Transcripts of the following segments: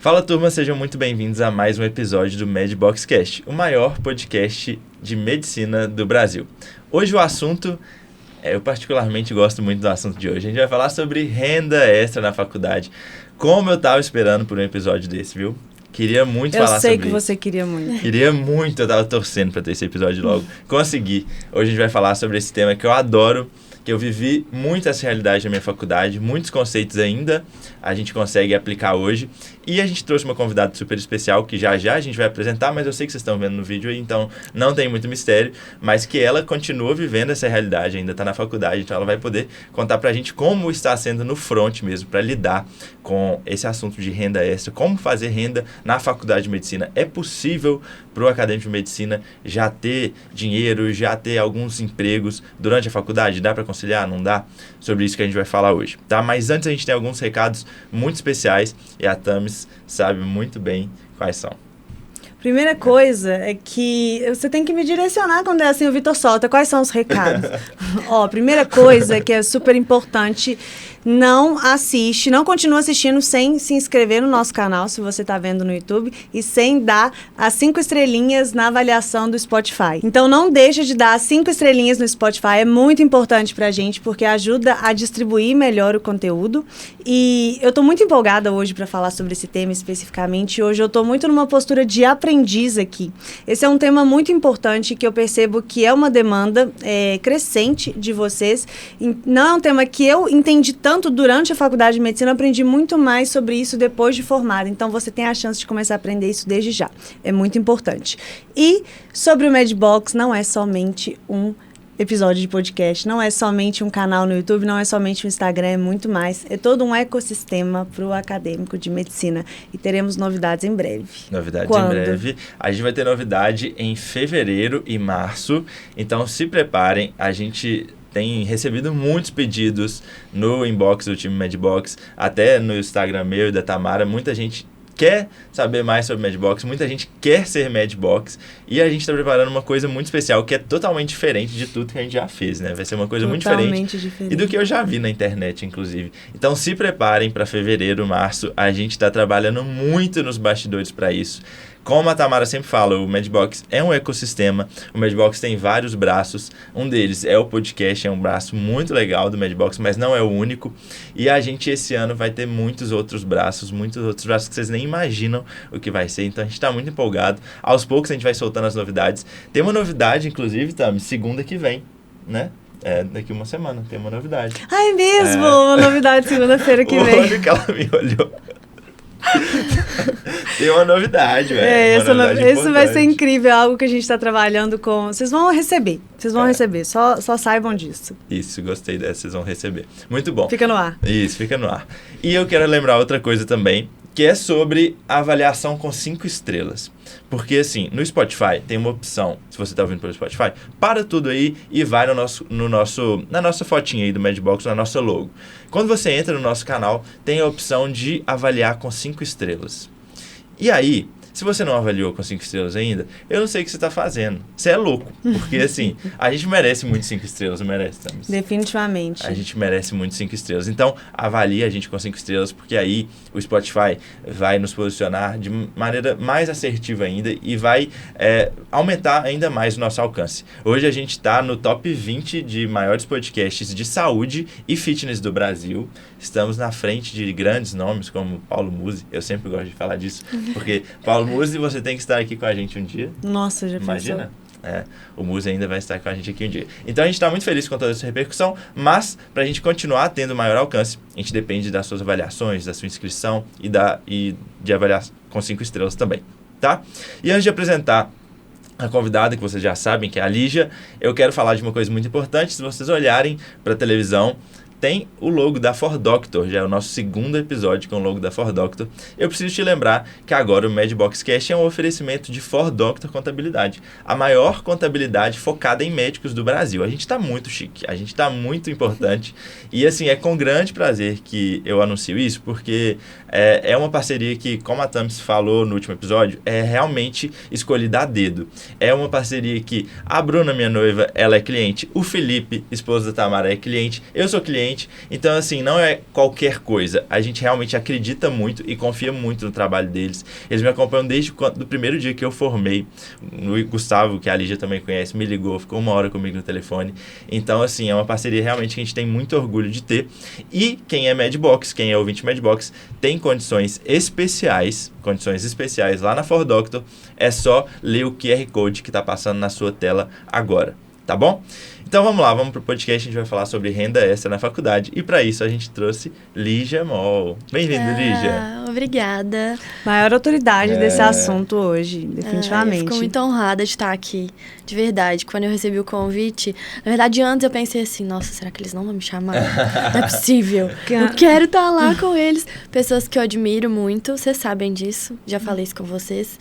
Fala turma, sejam muito bem-vindos a mais um episódio do MedBoxCast, o maior podcast de medicina do Brasil. Hoje o assunto, eu particularmente gosto muito do assunto de hoje, a gente vai falar sobre renda extra na faculdade. Como eu tava esperando por um episódio desse, viu? Queria muito falar sobre isso. Eu sei que você queria muito. Queria muito, eu tava torcendo pra ter esse episódio logo. Consegui. Hoje a gente vai falar sobre esse tema que eu adoro, que eu vivi muito essa realidade na minha faculdade, muitos conceitos ainda a gente consegue aplicar hoje. E a gente trouxe uma convidada super especial, que já a gente vai apresentar, mas eu sei que vocês estão vendo no vídeo aí, então não tem muito mistério, mas que ela continua vivendo essa realidade, ainda está na faculdade, então ela vai poder contar pra gente como está sendo no front mesmo, para lidar com esse assunto de renda extra, como fazer renda na faculdade de medicina. É possível para o acadêmico de medicina já ter dinheiro, já ter alguns empregos durante a faculdade? Dá para conciliar? Não dá? Sobre isso que a gente vai falar hoje, tá? Mas antes a gente tem alguns recados muito especiais e a Thames sabe muito bem quais são. Primeira coisa é que você tem que me direcionar quando é assim, o Vitor solta. Quais são os recados? Primeira coisa que é super importante, não continua assistindo sem se inscrever no nosso canal, se você está vendo no YouTube, e sem dar as 5 estrelinhas na avaliação do Spotify. Então, não deixa de dar as 5 estrelinhas no Spotify, é muito importante pra gente, porque ajuda a distribuir melhor o conteúdo. E eu tô muito empolgada hoje para falar sobre esse tema especificamente. Hoje eu tô muito numa postura de aprendiz aqui. Esse é um tema muito importante que eu percebo que é uma demanda crescente de vocês. Não é um tema que eu entendi tanto durante a faculdade de medicina, eu aprendi muito mais sobre isso depois de formada. Então, você tem a chance de começar a aprender isso desde já. É muito importante. E sobre o MedBox, não é somente um episódio de podcast, não é somente um canal no YouTube, não é somente um Instagram, é muito mais. É todo um ecossistema para o acadêmico de medicina. E teremos novidades em breve. Novidades em breve. A gente vai ter novidade em fevereiro e março. Então, se preparem. A gente tem recebido muitos pedidos no inbox do time MedBox, até no Instagram meu e da Tamara. Muita gente quer saber mais sobre MedBox, muita gente quer ser MedBox, e a gente está preparando uma coisa muito especial, que é totalmente diferente de tudo que a gente já fez, né? Vai ser uma coisa muito diferente e do que eu já vi na internet, inclusive. Então se preparem para fevereiro, março, a gente está trabalhando muito nos bastidores para isso. Como a Tamara sempre fala, o MedBox é um ecossistema, o MedBox tem vários braços, um deles é o podcast, é um braço muito legal do MedBox, mas não é o único, e a gente esse ano vai ter muitos outros braços que vocês nem imaginam o que vai ser, então a gente está muito empolgado. Aos poucos a gente vai soltando as novidades. Tem uma novidade, inclusive, Tami, segunda que vem, né? Daqui uma semana tem uma novidade. Ai, mesmo? Uma novidade segunda-feira que vem. Olha que ela me olhou. Tem uma novidade, velho. Isso vai ser incrível, algo que a gente está trabalhando com. Vocês vão receber, só saibam disso. Isso, gostei dessa, vocês vão receber. Muito bom. Fica no ar. Isso, fica no ar. E eu quero lembrar outra coisa também, que é sobre a avaliação com 5 estrelas. Porque assim, no Spotify tem uma opção, se você está ouvindo pelo Spotify, para tudo aí e vai na nossa fotinha aí do MedBox, na nossa logo. Quando você entra no nosso canal, tem a opção de avaliar com 5 estrelas. E aí, se você não avaliou com 5 estrelas ainda, eu não sei o que você está fazendo. Você é louco. Porque, assim, a gente merece muito 5 estrelas, não merece, Thames? Definitivamente. A gente merece muito 5 estrelas. Então, avalie a gente com 5 estrelas, porque aí o Spotify vai nos posicionar de maneira mais assertiva ainda e vai aumentar ainda mais o nosso alcance. Hoje a gente está no top 20 de maiores podcasts de saúde e fitness do Brasil. Estamos na frente de grandes nomes como Paulo Musi. Eu sempre gosto de falar disso, porque Paulo Musi, você tem que estar aqui com a gente um dia. Nossa, já imagina? O Musi ainda vai estar com a gente aqui um dia. Então a gente está muito feliz com toda essa repercussão, mas para a gente continuar tendo maior alcance, a gente depende das suas avaliações, da sua inscrição e de avaliar com 5 estrelas também, tá? E antes de apresentar a convidada, que vocês já sabem, que é a Lígia, eu quero falar de uma coisa muito importante. Se vocês olharem para a televisão, tem o logo da 4Doctor, já é o nosso segundo episódio com o logo da 4Doctor. Eu preciso te lembrar que agora o MedBoxCast é um oferecimento de 4Doctor Contabilidade, a maior contabilidade focada em médicos do Brasil. A gente está muito chique, a gente está muito importante e assim, é com grande prazer que eu anuncio isso, porque é uma parceria que, como a Thames falou no último episódio, é realmente escolhida a dedo. É uma parceria que a Bruna, minha noiva, ela é cliente, o Felipe, esposo da Tamara, é cliente, eu sou cliente, gente. Então, assim, não é qualquer coisa. A gente realmente acredita muito e confia muito no trabalho deles. Eles me acompanham desde do primeiro dia que eu formei. O Gustavo, que a Lígia também conhece, me ligou, ficou 1 hora comigo no telefone. Então, assim, é uma parceria realmente que a gente tem muito orgulho de ter. E quem é Medbox, quem é ouvinte Medbox, tem condições especiais lá na 4Doctor. É só ler o QR Code que está passando na sua tela agora, tá bom? Então vamos lá, vamos pro podcast, a gente vai falar sobre renda extra na faculdade. E para isso a gente trouxe Lígia Moll. Bem-vinda, Lígia. Obrigada. Maior autoridade desse assunto hoje, definitivamente. Eu fico muito honrada de estar aqui, de verdade. Quando eu recebi o convite, na verdade antes eu pensei assim, nossa, será que eles não vão me chamar? Não é possível. Eu quero estar lá com eles. Pessoas que eu admiro muito, vocês sabem disso, já falei isso com vocês.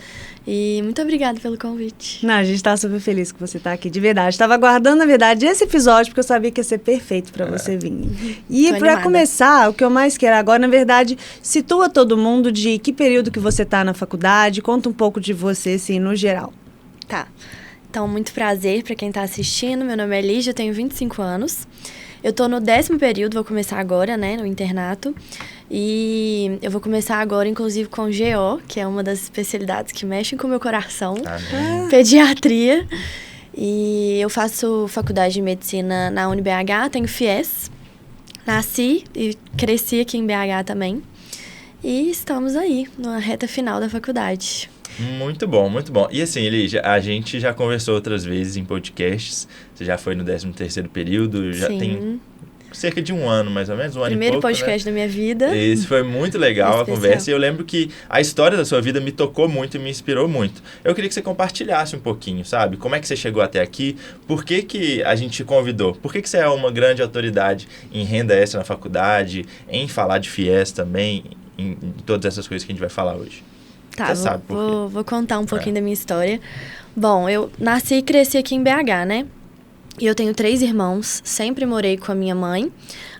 E muito obrigada pelo convite. Não, a gente tá super feliz que você tá aqui, de verdade. Estava aguardando, na verdade, esse episódio, porque eu sabia que ia ser perfeito para você vir. E para começar, o que eu mais quero agora, na verdade, situa todo mundo de que período que você tá na faculdade, conta um pouco de você, assim, no geral. Tá. Então, muito prazer para quem tá assistindo. Meu nome é Lígia, eu tenho 25 anos. Eu tô no 10º período, vou começar agora, né, no internato. E eu vou começar agora, inclusive, com GO, que é uma das especialidades que mexem com o meu coração. Pediatria. E eu faço faculdade de medicina na UniBH, tenho FIES. Nasci e cresci aqui em BH também. E estamos aí, na reta final da faculdade. Muito bom, muito bom. E assim, Lígia, a gente já conversou outras vezes em podcasts. Você já foi no 13º período, já tem cerca de 1 ano, mais ou menos, 1 ano e pouco, primeiro podcast da minha vida. Isso foi muito legal a conversa. E eu lembro que a história da sua vida me tocou muito e me inspirou muito. Eu queria que você compartilhasse um pouquinho, sabe? Como é que você chegou até aqui? Por que que a gente te convidou? Por que que você é uma grande autoridade em renda extra na faculdade, em falar de FIES também, em todas essas coisas que a gente vai falar hoje? Tá, vou contar um pouquinho da minha história. Bom, eu nasci e cresci aqui em BH, né? E eu tenho 3 irmãos, sempre morei com a minha mãe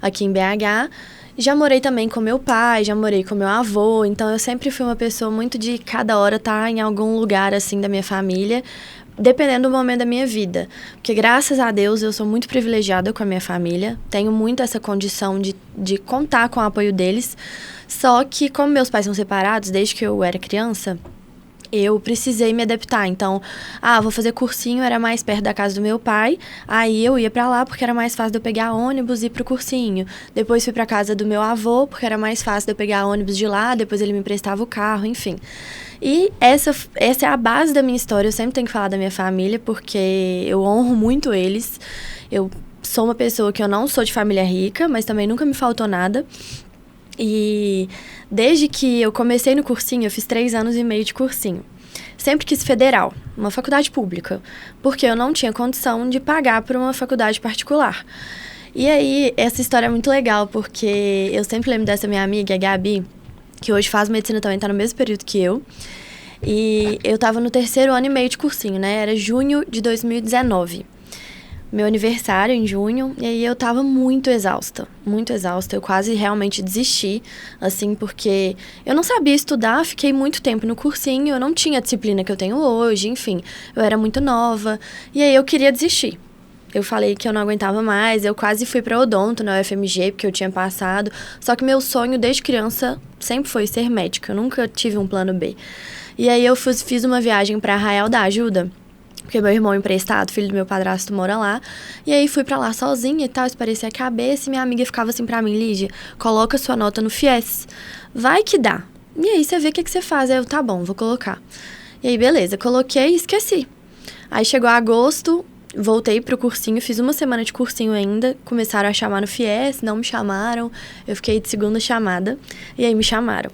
aqui em BH. Já morei também com meu pai, já morei com meu avô. Então, eu sempre fui uma pessoa muito de cada hora estar em algum lugar, assim, da minha família, dependendo do momento da minha vida. Porque, graças a Deus, eu sou muito privilegiada com a minha família. Tenho muito essa condição de contar com o apoio deles. Só que, como meus pais são separados desde que eu era criança, eu precisei me adaptar. Então, vou fazer cursinho, era mais perto da casa do meu pai. Aí eu ia pra lá porque era mais fácil de eu pegar ônibus e ir pro cursinho. Depois fui pra casa do meu avô porque era mais fácil de eu pegar ônibus de lá. Depois ele me emprestava o carro, enfim. E essa é a base da minha história. Eu sempre tenho que falar da minha família porque eu honro muito eles. Eu sou uma pessoa que eu não sou de família rica, mas também nunca me faltou nada. E desde que eu comecei no cursinho, eu fiz 3 anos e meio de cursinho. Sempre quis federal, uma faculdade pública, porque eu não tinha condição de pagar por uma faculdade particular. E aí, essa história é muito legal, porque eu sempre lembro dessa minha amiga, a Gabi, que hoje faz medicina também, tá no mesmo período que eu. E eu tava no 3º ano e meio de cursinho, né? Era junho de 2019. Meu aniversário em junho, e aí eu tava muito exausta, eu quase realmente desisti, assim, porque eu não sabia estudar, fiquei muito tempo no cursinho, eu não tinha a disciplina que eu tenho hoje, enfim, eu era muito nova, e aí eu queria desistir. Eu falei que eu não aguentava mais, eu quase fui pra odonto na UFMG, porque eu tinha passado, só que meu sonho desde criança sempre foi ser médica, eu nunca tive um plano B. E aí eu fiz uma viagem pra Arraial da Ajuda, porque meu irmão emprestado, filho do meu padrasto, mora lá. E aí fui pra lá sozinha e tal, esparecia a cabeça. E minha amiga ficava assim pra mim, Lígia, coloca sua nota no FIES. Vai que dá. E aí você vê o que você faz. Aí eu, tá bom, vou colocar. E aí, beleza, coloquei e esqueci. Aí chegou agosto, voltei pro cursinho, fiz 1 semana de cursinho ainda. Começaram a chamar no FIES, não me chamaram. Eu fiquei de segunda chamada. E aí me chamaram.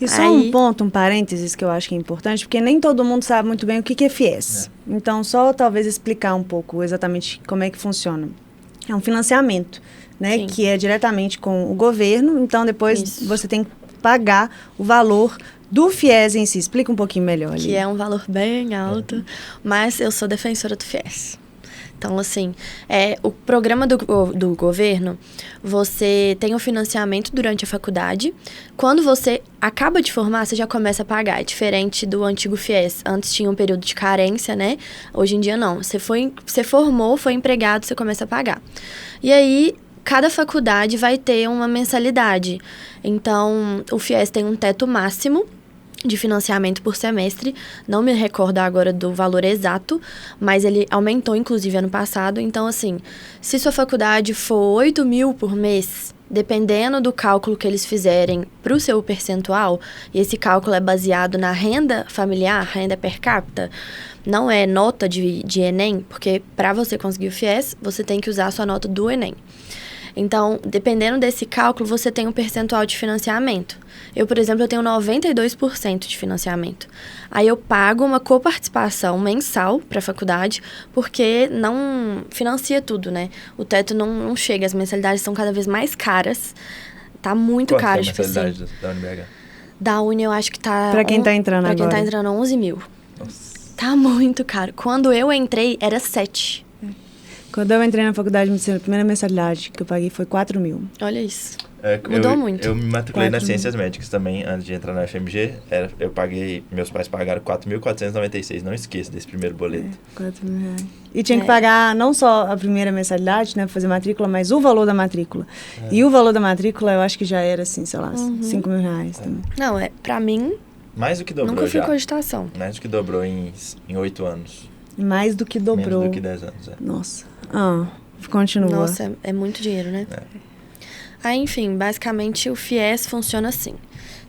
E só um ponto, um parênteses que eu acho que é importante, porque nem todo mundo sabe muito bem o que é FIES. Então, só talvez explicar um pouco exatamente como é que funciona. É um financiamento, né? Sim. Que é diretamente com o governo, então depois você tem que pagar o valor do FIES em si. Explica um pouquinho melhor ali. Que é um valor bem alto, mas eu sou defensora do FIES. Então, assim, o programa do governo, você tem o financiamento durante a faculdade. Quando você acaba de formar, você já começa a pagar. É diferente do antigo FIES. Antes tinha um período de carência, né? Hoje em dia, não. Você formou, foi empregado, você começa a pagar. E aí, cada faculdade vai ter uma mensalidade. Então, o FIES tem um teto máximo de financiamento por semestre. Não me recordo agora do valor exato, mas ele aumentou, inclusive, ano passado. Então, assim, se sua faculdade for 8 mil por mês, dependendo do cálculo que eles fizerem para o seu percentual, e esse cálculo é baseado na renda familiar, renda per capita, não é nota de Enem, porque para você conseguir o FIES, você tem que usar a sua nota do Enem. Então, dependendo desse cálculo, você tem um percentual de financiamento. Eu, por exemplo, eu tenho 92% de financiamento. Aí eu pago uma coparticipação mensal para a faculdade, porque não financia tudo, né? O teto não chega, as mensalidades são cada vez mais caras. Tá muito caro, tipo assim. Qual é a mensalidade da UniBH? Da Uni, eu acho que tá... Pra quem tá entrando agora. Pra quem tá entrando, 11 mil. Nossa. Tá muito caro. Quando eu entrei, era 7. Quando eu entrei na faculdade de medicina, a primeira mensalidade que eu paguei foi 4 mil. Olha isso. Mudou muito. Eu me matriculei nas Ciências Médicas também, antes de entrar na UFMG. Meus pais pagaram 4.496, não esqueça desse primeiro boleto. 4 mil reais. E tinha que pagar não só a primeira mensalidade, né, pra fazer matrícula, mas o valor da matrícula. E o valor da matrícula, eu acho que já era, assim, sei lá, 5 mil reais também. Não, pra mim, mais do que dobrou nunca fui já. cogitação. Mais do que dobrou em 8 anos. Mais do que dobrou. Menos do que 10 anos, Nossa. Continua. Nossa, é muito dinheiro, né? Aí, enfim, basicamente o FIES funciona assim.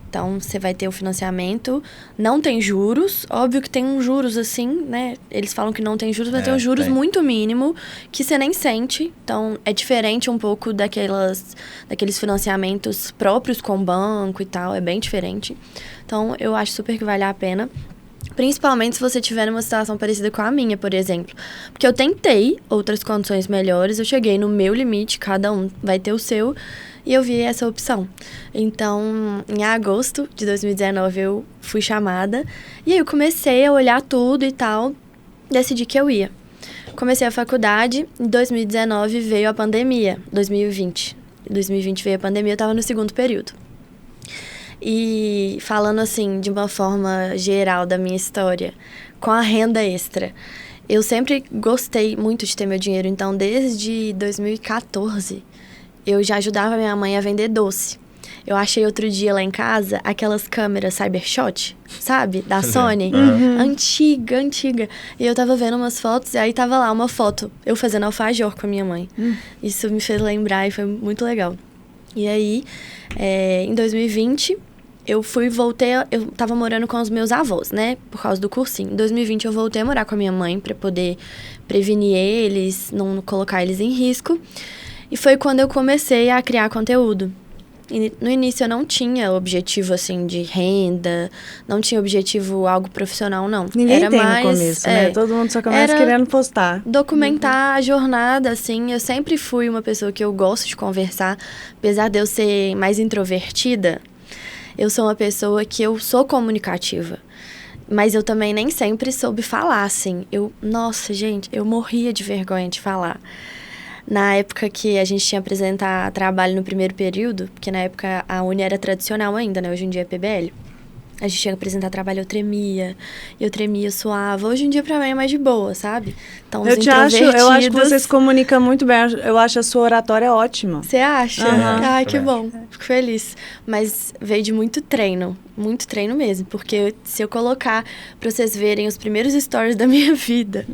Então, você vai ter o financiamento, não tem juros, óbvio que tem uns juros assim, né? Eles falam que não tem juros, mas tem uns juros muito mínimo, que você nem sente. Então, é diferente um pouco daqueles financiamentos próprios com banco e tal, é bem diferente. Então, eu acho super que vale a pena. Principalmente se você tiver numa situação parecida com a minha, por exemplo. Porque eu tentei outras condições melhores, eu cheguei no meu limite, cada um vai ter o seu, e eu vi essa opção. Então, em agosto de 2019, eu fui chamada, e aí eu comecei a olhar tudo e tal, decidi que eu ia. Comecei a faculdade, em 2019 veio a pandemia, 2020. Em 2020 veio a pandemia, eu estava no segundo período. E falando assim, de uma forma geral da minha história, com a renda extra, eu sempre gostei muito de ter meu dinheiro. Então, desde 2014, eu já ajudava minha mãe a vender doce. Eu achei outro dia lá em casa aquelas câmeras Cybershot, sabe? Da Sony. Antiga. E eu tava vendo umas fotos, e aí tava lá uma foto, eu fazendo alfajor com a minha mãe. Isso me fez lembrar e foi muito legal. E aí, em 2020... eu tava morando com os meus avós, né? Por causa do cursinho. Em 2020, eu voltei a morar com a minha mãe pra poder prevenir eles, não colocar eles em risco. E foi quando eu comecei a criar conteúdo. E no início, eu não tinha objetivo, assim, de renda, não tinha objetivo algo profissional, não. Ninguém era tem mais, no começo, né? Todo mundo só começa querendo postar. Documentar a jornada, assim. Eu sempre fui uma pessoa que eu gosto de conversar, apesar de eu ser mais introvertida. Eu sou uma pessoa que eu sou comunicativa, mas eu também nem sempre soube falar, assim. Nossa, gente, eu morria de vergonha de falar. Na época que a gente tinha que apresentar trabalho no primeiro período, porque na época a Uni era tradicional ainda, né? Hoje em dia é PBL. A gente tinha que apresentar trabalho, eu tremia, suava. Hoje em dia, pra mim, é mais de boa, sabe? Então, eu acho que você se comunica muito bem. Eu acho a sua oratória ótima. Você acha? Ai, que bom. Fico feliz. Mas veio de muito treino mesmo. Porque se eu colocar pra vocês verem os primeiros stories da minha vida,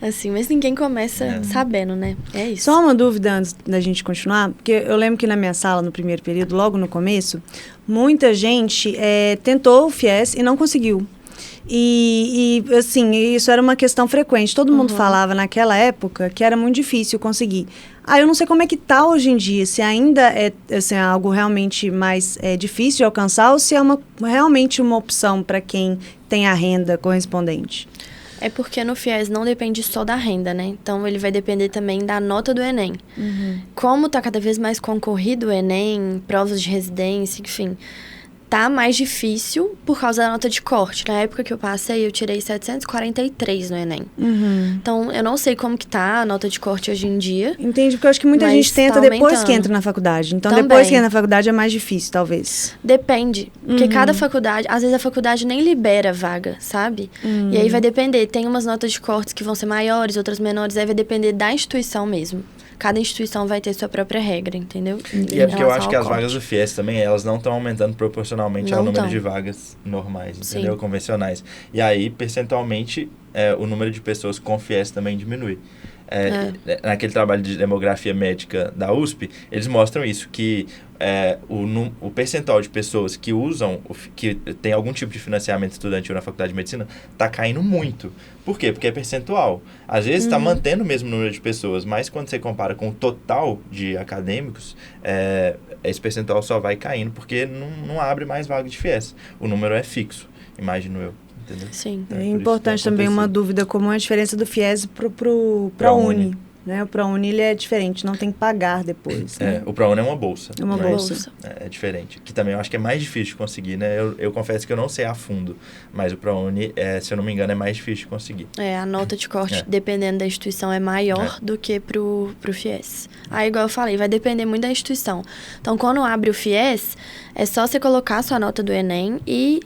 assim, mas ninguém começa sabendo, né? É isso. Só uma dúvida antes da gente continuar, porque eu lembro que na minha sala, no primeiro período, logo no começo, muita gente tentou o FIES e não conseguiu. E assim, isso era uma questão frequente. Todo mundo falava naquela época que era muito difícil conseguir. Eu não sei como é que tá hoje em dia, se ainda é assim, algo realmente mais difícil de alcançar ou se é realmente uma opção para quem tem a renda correspondente. É porque no FIES não depende só da renda, né? Então, ele vai depender também da nota do Enem. Como tá cada vez mais concorrido o Enem, provas de residência, enfim, tá mais difícil por causa da nota de corte. Na época que eu passei, eu tirei 743 no Enem. Então, eu não sei como que tá a nota de corte hoje em dia. Entendi, porque eu acho que muita gente tenta depois que entra na faculdade. Então, depois que entra na faculdade é mais difícil, talvez. Depende. Porque cada faculdade... Às vezes, a faculdade nem libera vaga, sabe? E aí vai depender. Tem umas notas de cortes que vão ser maiores, outras menores. Aí vai depender da instituição mesmo. cada instituição vai ter sua própria regra, entendeu? E é porque eu acho que as vagas do FIES também, elas não estão aumentando proporcionalmente ao número de vagas normais, entendeu? Sim. Convencionais. E aí, percentualmente, o número de pessoas com FIES também diminui. Naquele trabalho de demografia médica da USP, eles mostram isso, que o percentual de pessoas que usam, que tem algum tipo de financiamento estudantil na faculdade de medicina, está caindo muito. Por quê? Porque é percentual. Às vezes está mantendo o mesmo número de pessoas, mas quando você compara com o total de acadêmicos, esse percentual só vai caindo, porque não abre mais vaga de FIES. O número é fixo, imagino eu. Entendeu? Sim. É importante também uma dúvida comum, a diferença do FIES para o ProUni. Né? O ProUni ele é diferente, não tem que pagar depois. Né? O ProUni é uma bolsa. É uma bolsa. É diferente. Que também eu acho que é mais difícil de conseguir, né? Eu confesso que eu não sei a fundo, mas o ProUni, se eu não me engano, é mais difícil de conseguir. A nota de corte, dependendo da instituição, é maior do que pro FIES. Aí, igual eu falei, vai depender muito da instituição. Então, quando abre o FIES, é só você colocar a sua nota do Enem e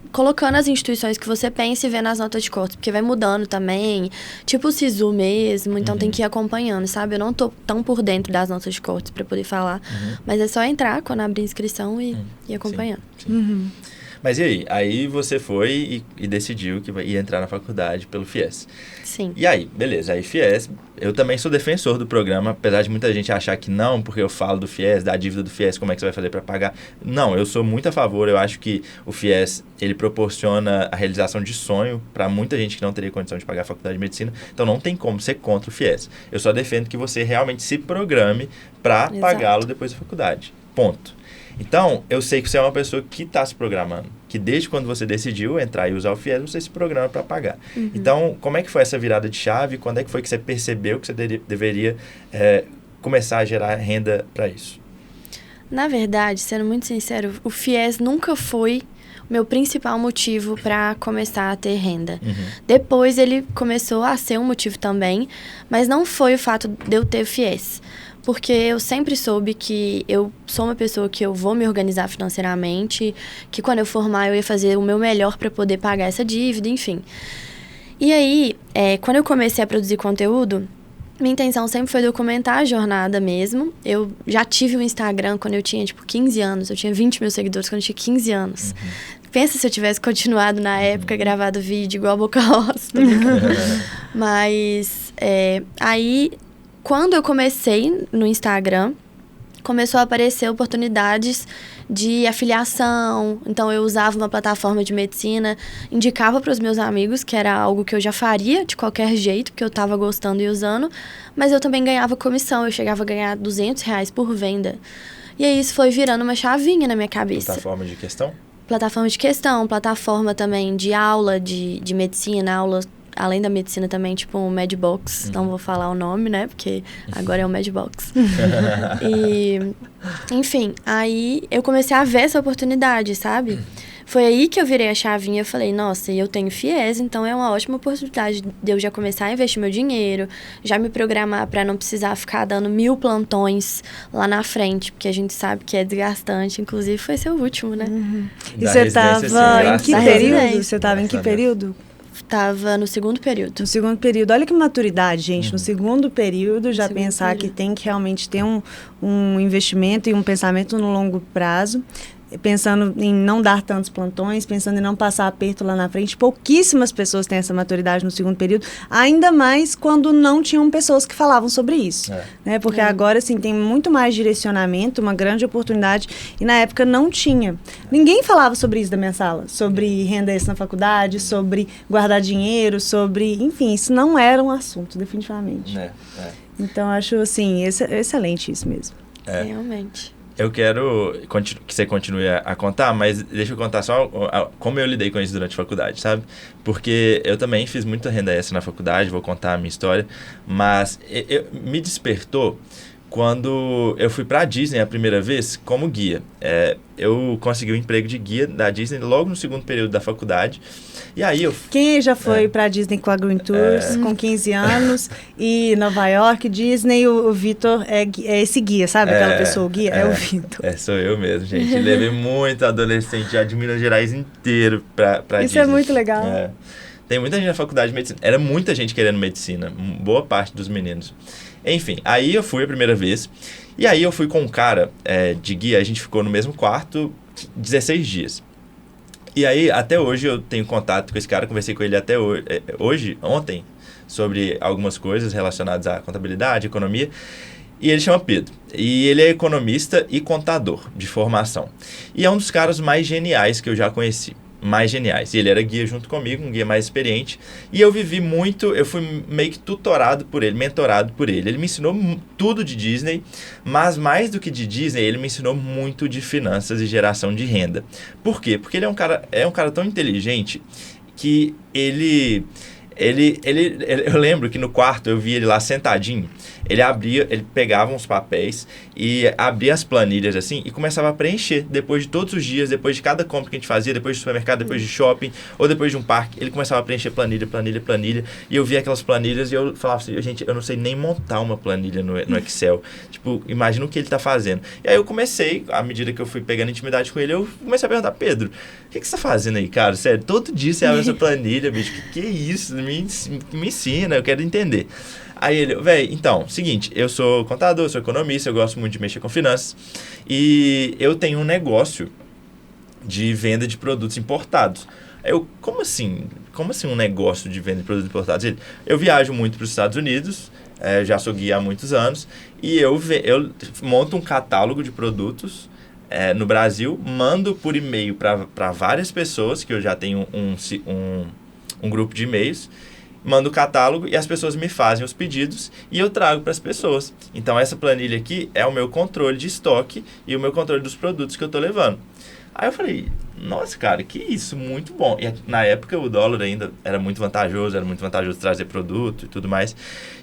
colocando as instituições que você pensa e vendo as notas de corte, porque vai mudando também, tipo o SISU mesmo, então tem que ir acompanhando, sabe? Eu não tô tão por dentro das notas de corte para poder falar, mas é só entrar quando abrir a inscrição e ir acompanhando. Sim. Mas e aí? Aí você foi e decidiu que ia entrar na faculdade pelo FIES. Sim. E aí, beleza. Aí FIES, eu também sou defensor do programa, apesar de muita gente achar que não, porque eu falo do FIES, da dívida do FIES, como é que você vai fazer para pagar. Não, eu sou muito a favor. Eu acho que o FIES, ele proporciona a realização de sonho para muita gente que não teria condição de pagar a faculdade de medicina. Então não tem como ser contra o FIES. Eu só defendo que você realmente se programe para pagá-lo depois da faculdade. Ponto. Então, eu sei que você é uma pessoa que está se programando, que desde quando você decidiu entrar e usar o FIES, você se programa para pagar. Então, como é que foi essa virada de chave? Quando é que foi que você percebeu que você deveria começar a gerar renda para isso? Na verdade, sendo muito sincero, o FIES nunca foi o meu principal motivo para começar a ter renda. Depois ele começou a ser um motivo também, mas não foi o fato de eu ter FIES. Porque eu sempre soube que eu sou uma pessoa que eu vou me organizar financeiramente, que quando eu formar eu ia fazer o meu melhor para poder pagar essa dívida, enfim. E aí, quando eu comecei a produzir conteúdo, minha intenção sempre foi documentar a jornada mesmo. Eu já tive um Instagram quando eu tinha, 15 anos. Eu tinha 20 mil seguidores quando eu tinha 15 anos. Pensa se eu tivesse continuado na época, gravado vídeo igual a Boca Rosa. Mas, aí... Quando eu comecei no Instagram, começou a aparecer oportunidades de afiliação. Então, eu usava uma plataforma de medicina, indicava para os meus amigos, que era algo que eu já faria de qualquer jeito, porque eu estava gostando e usando. Mas eu também ganhava comissão, eu chegava a ganhar R$200 por venda. E aí, isso foi virando uma chavinha na minha cabeça. Plataforma de questão? Plataforma de questão, plataforma também de aula de medicina, aula... Além da medicina também, tipo um Medbox. Não vou falar o nome, né? Porque agora é o Medbox. E, enfim, aí eu comecei a ver essa oportunidade, sabe? Foi aí que eu virei a chavinha e falei, nossa, eu tenho FIES, então é uma ótima oportunidade de eu já começar a investir meu dinheiro, já me programar para não precisar ficar dando 1000 plantões lá na frente, porque a gente sabe que é desgastante. Inclusive, foi seu último, né? E você estava em que período? Você estava em que período? Estava no segundo período. No segundo período. Olha que maturidade, gente. No segundo período, já pensar que tem que realmente ter um investimento e um pensamento no longo prazo. Pensando em não dar tantos plantões, pensando em não passar aperto lá na frente. Pouquíssimas pessoas têm essa maturidade no segundo período, ainda mais quando não tinham pessoas que falavam sobre isso. Né? Porque agora, assim, tem muito mais direcionamento, uma grande oportunidade, e na época não tinha. Ninguém falava sobre isso da minha sala, sobre renda extra na faculdade, sobre guardar dinheiro, sobre... Enfim, isso não era um assunto, definitivamente. Então, acho, assim, excelente isso mesmo. Realmente. Eu quero que você continue a contar, mas deixa eu contar só como eu lidei com isso durante a faculdade, sabe? Porque eu também fiz muita renda extra na faculdade, vou contar a minha história, mas me despertou quando eu fui para a Disney a primeira vez como guia. Eu consegui um emprego de guia da Disney logo no segundo período da faculdade. E aí Quem já foi para a Disney com a Green Tours, com 15 anos, e Nova York, Disney, o Vitor é esse guia, sabe? Aquela pessoa, o guia é o Vitor. Sou eu mesmo, gente. Levei muito adolescente já de Minas Gerais inteiro para Disney. Isso é muito legal. Tem muita gente na faculdade de medicina. Era muita gente querendo medicina, boa parte dos meninos. Enfim, aí eu fui a primeira vez. E aí eu fui com um cara de guia, a gente ficou no mesmo quarto 16 dias. E aí, até hoje, eu tenho contato com esse cara, conversei com ele até ontem, sobre algumas coisas relacionadas à contabilidade, economia. E ele chama Pedro. E ele é economista e contador de formação. E é um dos caras mais geniais que eu já conheci. Mais geniais. E ele era guia junto comigo, um guia mais experiente. E eu vivi muito, eu fui meio que tutorado por ele, mentorado por ele. Ele me ensinou tudo de Disney, mas mais do que de Disney, ele me ensinou muito de finanças e geração de renda. Por quê? Porque ele é um cara tão inteligente que eu lembro que no quarto eu vi ele lá sentadinho, ele pegava uns papéis e abria as planilhas assim e começava a preencher depois de todos os dias, depois de cada compra que a gente fazia, depois do supermercado, depois de shopping ou depois de um parque, ele começava a preencher planilha e eu via aquelas planilhas e eu falava assim, gente, eu não sei nem montar uma planilha no Excel, tipo, imagina o que ele tá fazendo. E aí eu comecei, à medida que eu fui pegando intimidade com ele, eu comecei a perguntar, Pedro, o que você tá fazendo aí, cara? Sério, todo dia você abre essa planilha, bicho, que é isso? Me ensina, eu quero entender. Aí ele, então, seguinte, eu sou contador, sou economista, eu gosto muito de mexer com finanças e eu tenho um negócio de venda de produtos importados. Eu, como assim um negócio de venda de produtos importados? Eu viajo muito para os Estados Unidos, já sou guia há muitos anos e eu monto um catálogo de produtos no Brasil, mando por e-mail para várias pessoas, que eu já tenho um grupo de e-mails, mando o catálogo e as pessoas me fazem os pedidos e eu trago para as pessoas. Então, essa planilha aqui é o meu controle de estoque e o meu controle dos produtos que eu estou levando. Aí eu falei, nossa, cara, que isso, muito bom. E na época o dólar ainda era muito vantajoso trazer produto e tudo mais.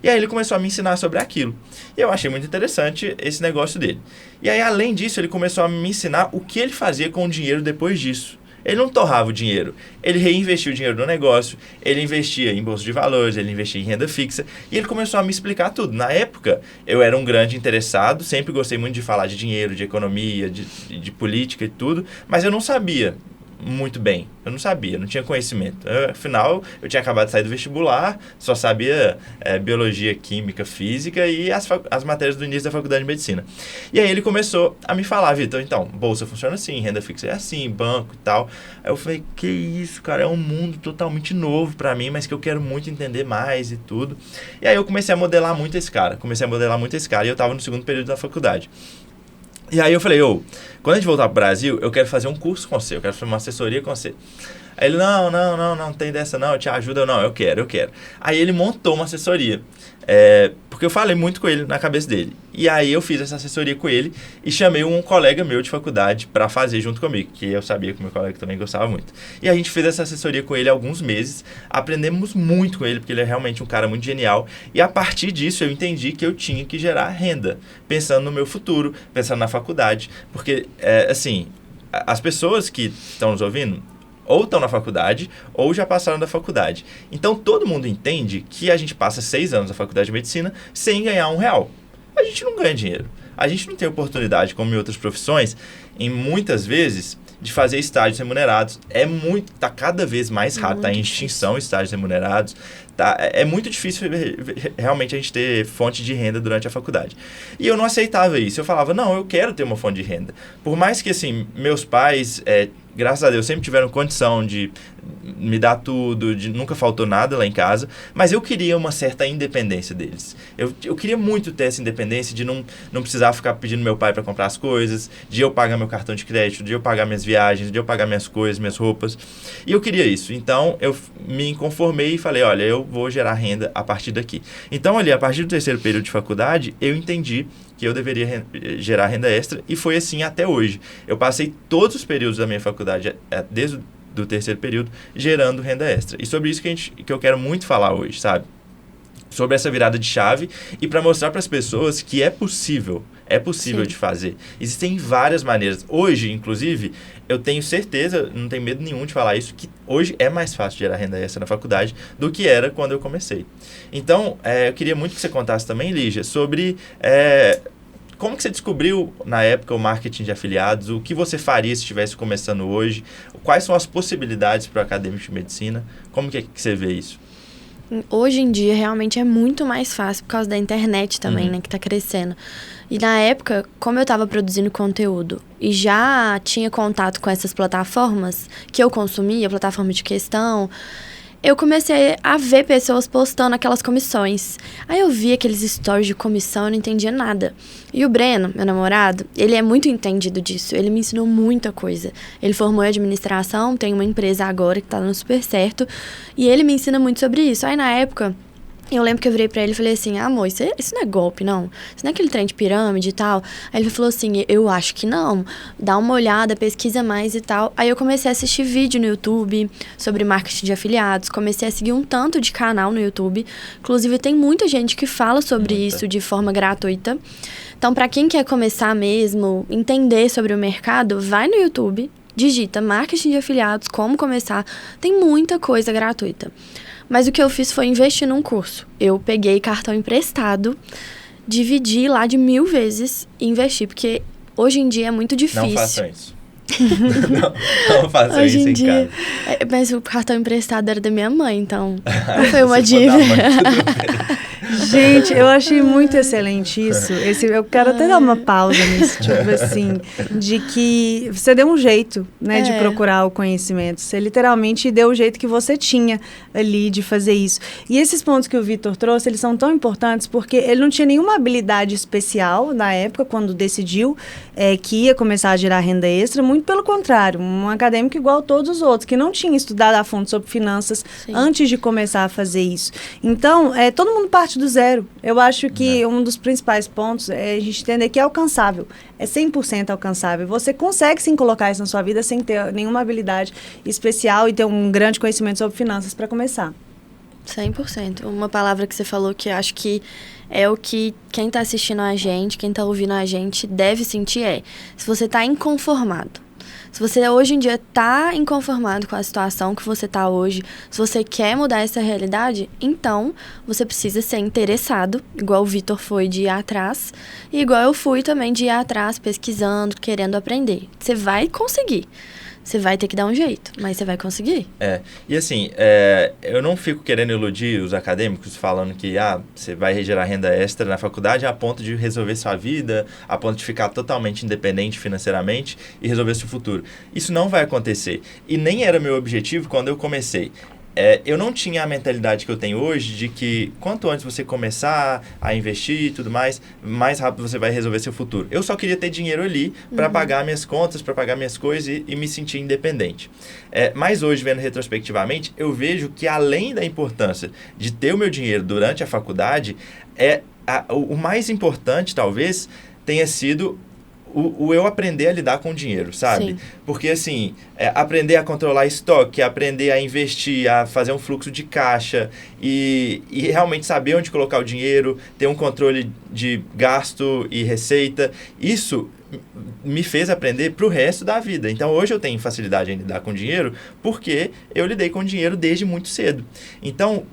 E aí ele começou a me ensinar sobre aquilo. E eu achei muito interessante esse negócio dele. E aí, além disso, ele começou a me ensinar o que ele fazia com o dinheiro depois disso. Ele não torrava o dinheiro, ele reinvestia o dinheiro no negócio, ele investia em bolsa de valores, ele investia em renda fixa e ele começou a me explicar tudo. Na época, eu era um grande interessado, sempre gostei muito de falar de dinheiro, de economia, de política e tudo, mas eu não sabia muito bem, não tinha conhecimento. Afinal, eu tinha acabado de sair do vestibular, só sabia biologia, química, física e as matérias do início da faculdade de medicina. E aí ele começou a me falar, Vitor, então, bolsa funciona assim, renda fixa é assim, banco e tal. Aí eu falei, que isso, cara, é um mundo totalmente novo pra mim, mas que eu quero muito entender mais e tudo. E aí eu comecei a modelar muito esse cara, e eu tava no segundo período da faculdade. E aí eu falei, quando a gente voltar pro Brasil, eu quero fazer um curso com você, eu quero fazer uma assessoria com você. Aí ele, não tem dessa não, eu te ajudo, eu quero. Aí ele montou uma assessoria, porque eu falei muito com ele na cabeça dele. E aí eu fiz essa assessoria com ele e chamei um colega meu de faculdade para fazer junto comigo, que eu sabia que o meu colega também gostava muito. E a gente fez essa assessoria com ele há alguns meses, aprendemos muito com ele, porque ele é realmente um cara muito genial. E a partir disso eu entendi que eu tinha que gerar renda, pensando no meu futuro, pensando na faculdade. Porque, assim, as pessoas que estão nos ouvindo, ou estão na faculdade, ou já passaram da faculdade. Então, todo mundo entende que a gente passa 6 anos na faculdade de medicina sem ganhar R$1. A gente não ganha dinheiro. A gente não tem oportunidade, como em outras profissões, em muitas vezes, de fazer estágios remunerados. Tá cada vez mais rápido, está em extinção estágios remunerados. É muito difícil realmente a gente ter fonte de renda durante a faculdade. E eu não aceitava isso. Eu falava, não, eu quero ter uma fonte de renda. Por mais que, assim, meus pais, graças a Deus, sempre tiveram condição de me dar tudo, nunca faltou nada lá em casa, mas eu queria uma certa independência deles. Eu queria muito ter essa independência de não precisar ficar pedindo meu pai para comprar as coisas, de eu pagar meu cartão de crédito, de eu pagar minhas viagens, de eu pagar minhas coisas, minhas roupas. E eu queria isso. Então, eu me conformei e falei, olha, eu vou gerar renda a partir daqui. Então, ali, a partir do terceiro período de faculdade, eu entendi que eu deveria gerar renda extra e foi assim até hoje. Eu passei todos os períodos da minha faculdade, desde do terceiro período, gerando renda extra. E sobre isso que eu quero muito falar hoje, sabe? Sobre essa virada de chave e para mostrar para as pessoas que é possível de fazer. Existem várias maneiras. Hoje, inclusive, eu tenho certeza, não tenho medo nenhum de falar isso, que hoje é mais fácil gerar renda extra na faculdade do que era quando eu comecei. Então, eu queria muito que você contasse também, Lígia, sobre como que você descobriu, na época, o marketing de afiliados, o que você faria se estivesse começando hoje, quais são as possibilidades para o acadêmico de medicina, como que você vê isso? Hoje em dia, realmente é muito mais fácil por causa da internet também, né? Que tá crescendo. E na época, como eu tava produzindo conteúdo e já tinha contato com essas plataformas que eu consumia, plataforma de questão, eu comecei a ver pessoas postando aquelas comissões. Aí eu vi aqueles stories de comissão, eu não entendia nada. E o Breno, meu namorado, ele é muito entendido disso. Ele me ensinou muita coisa. Ele formou em administração, tem uma empresa agora que tá dando super certo. E ele me ensina muito sobre isso. Aí na época, eu lembro que eu virei pra ele e falei assim, amor, isso não é golpe, não? Isso não é aquele trem de pirâmide e tal? Aí ele falou assim, eu acho que não. Dá uma olhada, pesquisa mais e tal. Aí eu comecei a assistir vídeo no YouTube sobre marketing de afiliados. Comecei a seguir um tanto de canal no YouTube. Inclusive, tem muita gente que fala sobre isso de forma gratuita. Então, pra quem quer começar mesmo, entender sobre o mercado, vai no YouTube, digita marketing de afiliados, como começar. Tem muita coisa gratuita. Mas o que eu fiz foi investir num curso. Eu peguei cartão emprestado, dividi lá de 1000 vezes e investi. Porque hoje em dia é muito difícil. Não façam isso. não façam hoje isso em em dia, casa. Mas o cartão emprestado era da minha mãe, então não foi uma dívida. Gente, eu achei muito excelente isso. Eu quero até dar uma pausa nisso, tipo assim, de que você deu um jeito, né, de procurar o conhecimento. Você literalmente deu o jeito que você tinha ali de fazer isso. E esses pontos que o Vitor trouxe, eles são tão importantes porque ele não tinha nenhuma habilidade especial na época, quando decidiu que ia começar a gerar renda extra. Muito pelo contrário, um acadêmico igual a todos os outros, que não tinha estudado a fundo sobre finanças antes de começar a fazer isso. Então, todo mundo parte do zero. Eu acho que um dos principais pontos é a gente entender que é alcançável. É 100% alcançável. Você consegue sim colocar isso na sua vida sem ter nenhuma habilidade especial e ter um grande conhecimento sobre finanças para começar. 100%. Uma palavra que você falou que eu acho que é o que quem está assistindo a gente, quem está ouvindo a gente deve sentir se você está inconformado. Se você hoje em dia está inconformado com a situação que você está hoje, se você quer mudar essa realidade, então você precisa ser interessado, igual o Vitor foi de ir atrás, e igual eu fui também de ir atrás, pesquisando, querendo aprender. Você vai conseguir. Você vai ter que dar um jeito, mas você vai conseguir. E assim, eu não fico querendo iludir os acadêmicos falando que você vai gerar renda extra na faculdade a ponto de resolver sua vida, a ponto de ficar totalmente independente financeiramente e resolver seu futuro. Isso não vai acontecer. E nem era meu objetivo quando eu comecei. Eu não tinha a mentalidade que eu tenho hoje de que quanto antes você começar a investir e tudo mais rápido você vai resolver seu futuro. Eu só queria ter dinheiro ali para pagar minhas contas, para pagar minhas coisas e me sentir independente. Mas hoje, vendo retrospectivamente, eu vejo que além da importância de ter o meu dinheiro durante a faculdade, o mais importante talvez tenha sido o eu aprender a lidar com o dinheiro, sabe? Sim. Porque, assim, aprender a controlar estoque, aprender a investir, a fazer um fluxo de caixa e realmente saber onde colocar o dinheiro, ter um controle de gasto e receita, isso me fez aprender para o resto da vida. Então, hoje eu tenho facilidade em lidar com dinheiro porque eu lidei com dinheiro desde muito cedo. Então,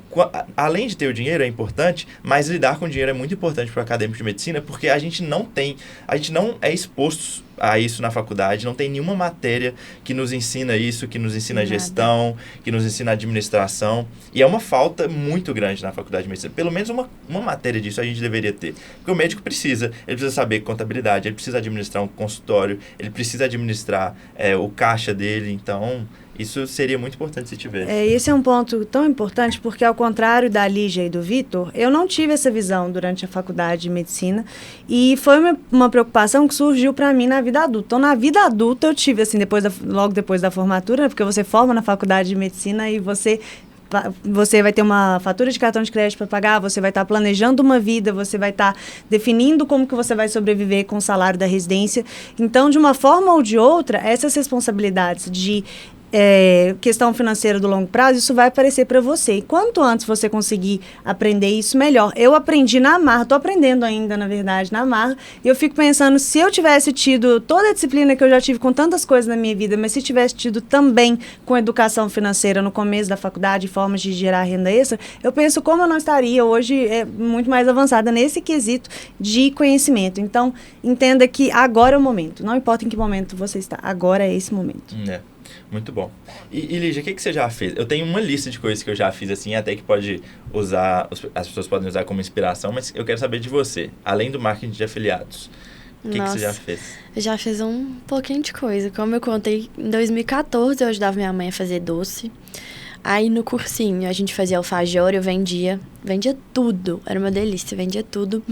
além de ter o dinheiro é importante, mas lidar com dinheiro é muito importante para o acadêmico de medicina porque a gente não é exposto a isso na faculdade, não tem nenhuma matéria que nos ensina isso, que nos ensina gestão, que nos ensina administração, e é uma falta muito grande na faculdade de medicina. Pelo menos uma matéria disso a gente deveria ter, porque o médico ele precisa saber contabilidade, ele precisa administrar um consultório, ele precisa administrar o caixa dele, então isso seria muito importante se tivesse. Esse é um ponto tão importante porque, ao contrário da Lígia e do Vitor, eu não tive essa visão durante a faculdade de medicina e foi uma preocupação que surgiu para mim na vida adulta. Então, na vida adulta, eu tive, assim, logo depois da formatura, porque você forma na faculdade de medicina e você vai ter uma fatura de cartão de crédito para pagar, você vai estar planejando uma vida, você vai estar definindo como que você vai sobreviver com o salário da residência. Então, de uma forma ou de outra, essas responsabilidades de questão financeira do longo prazo, isso vai aparecer para você. E quanto antes você conseguir aprender isso, melhor. Eu aprendi na marra, estou aprendendo ainda, na verdade, na marra, e eu fico pensando, se eu tivesse tido toda a disciplina que eu já tive com tantas coisas na minha vida, mas se tivesse tido também com educação financeira no começo da faculdade, formas de gerar renda extra, eu penso como eu não estaria hoje muito mais avançada nesse quesito de conhecimento. Então, entenda que agora é o momento. Não importa em que momento você está, agora é esse momento. Muito bom. E Lígia, o que você já fez? Eu tenho uma lista de coisas que eu já fiz, assim, até que pode usar, as pessoas podem usar como inspiração, mas eu quero saber de você, além do marketing de afiliados. O que você já fez? Eu já fiz um pouquinho de coisa. Como eu contei, em 2014 eu ajudava minha mãe a fazer doce. Aí no cursinho a gente fazia alfajor, eu vendia tudo, era uma delícia, vendia tudo.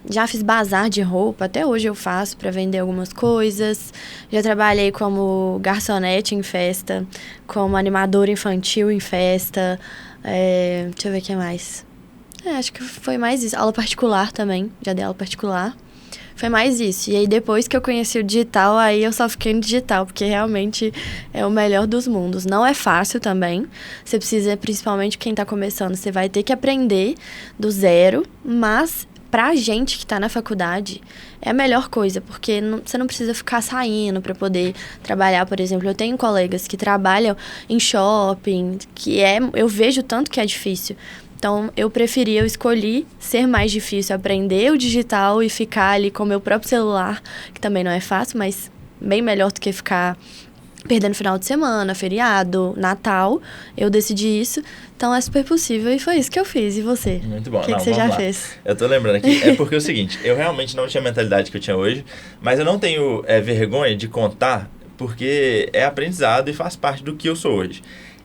Já fiz bazar de roupa, até hoje eu faço para vender algumas coisas. Já trabalhei como garçonete em festa, como animadora infantil em festa. Deixa eu ver o que mais. Acho que foi mais isso. Aula particular também, já dei aula particular. Foi mais isso. E aí, depois que eu conheci o digital, aí eu só fiquei no digital, porque realmente é o melhor dos mundos. Não é fácil também. Você precisa, principalmente quem tá começando, você vai ter que aprender do zero, mas pra gente que tá na faculdade, é a melhor coisa, porque você não precisa ficar saindo pra poder trabalhar, por exemplo. Eu tenho colegas que trabalham em shopping, eu vejo tanto que é difícil. Então, eu escolhi ser mais difícil, aprender o digital e ficar ali com o meu próprio celular, que também não é fácil, mas bem melhor do que ficar perdendo final de semana, feriado, Natal. Eu decidi isso, então é super possível e foi isso que eu fiz. E você? Muito bom. O que você já fez? Eu tô lembrando aqui, é porque é o seguinte, eu realmente não tinha a mentalidade que eu tinha hoje, mas eu não tenho vergonha de contar, porque é aprendizado e faz parte do que eu sou hoje.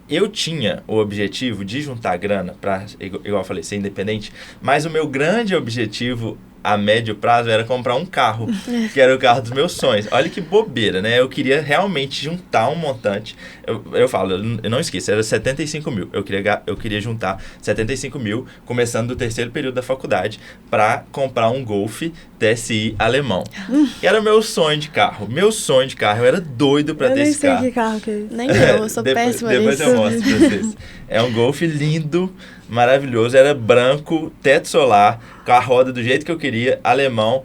Eu tinha o objetivo de juntar grana para, igual eu falei, ser independente, mas o meu grande objetivo a médio prazo era comprar um carro, que era o carro dos meus sonhos. Olha que bobeira, né? Eu queria realmente juntar um montante. Eu falo, eu não esqueço, era 75 mil. Eu queria juntar 75 mil, começando do terceiro período da faculdade, para comprar um Golf TSI alemão. Que era o meu sonho de carro. Eu era doido para ter esse carro. Eu nem sei que carro que é isso. Nem eu sou péssima nisso. Depois eu mostro pra vocês. É um Golf lindo, maravilhoso, era branco, teto solar, com a roda do jeito que eu queria, alemão,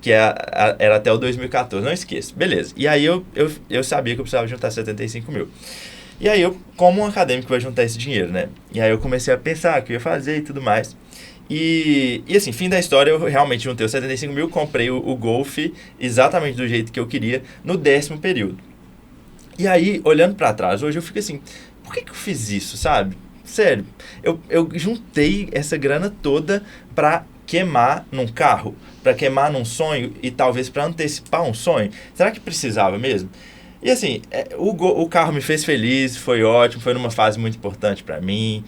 que era até o 2014, não esqueço. Beleza. E aí eu sabia que eu precisava juntar 75 mil. E aí como um acadêmico vai juntar esse dinheiro, né? E aí eu comecei a pensar o que eu ia fazer e tudo mais. E assim, fim da história, eu realmente juntei os 75 mil, comprei o Golf exatamente do jeito que eu queria no 10º período. E aí, olhando pra trás, hoje eu fico assim, por que eu fiz isso, sabe? Sério, eu juntei essa grana toda pra queimar num carro, pra queimar num sonho e talvez pra antecipar um sonho. Será que precisava mesmo? E assim, o carro me fez feliz, foi ótimo, foi numa fase muito importante pra mim,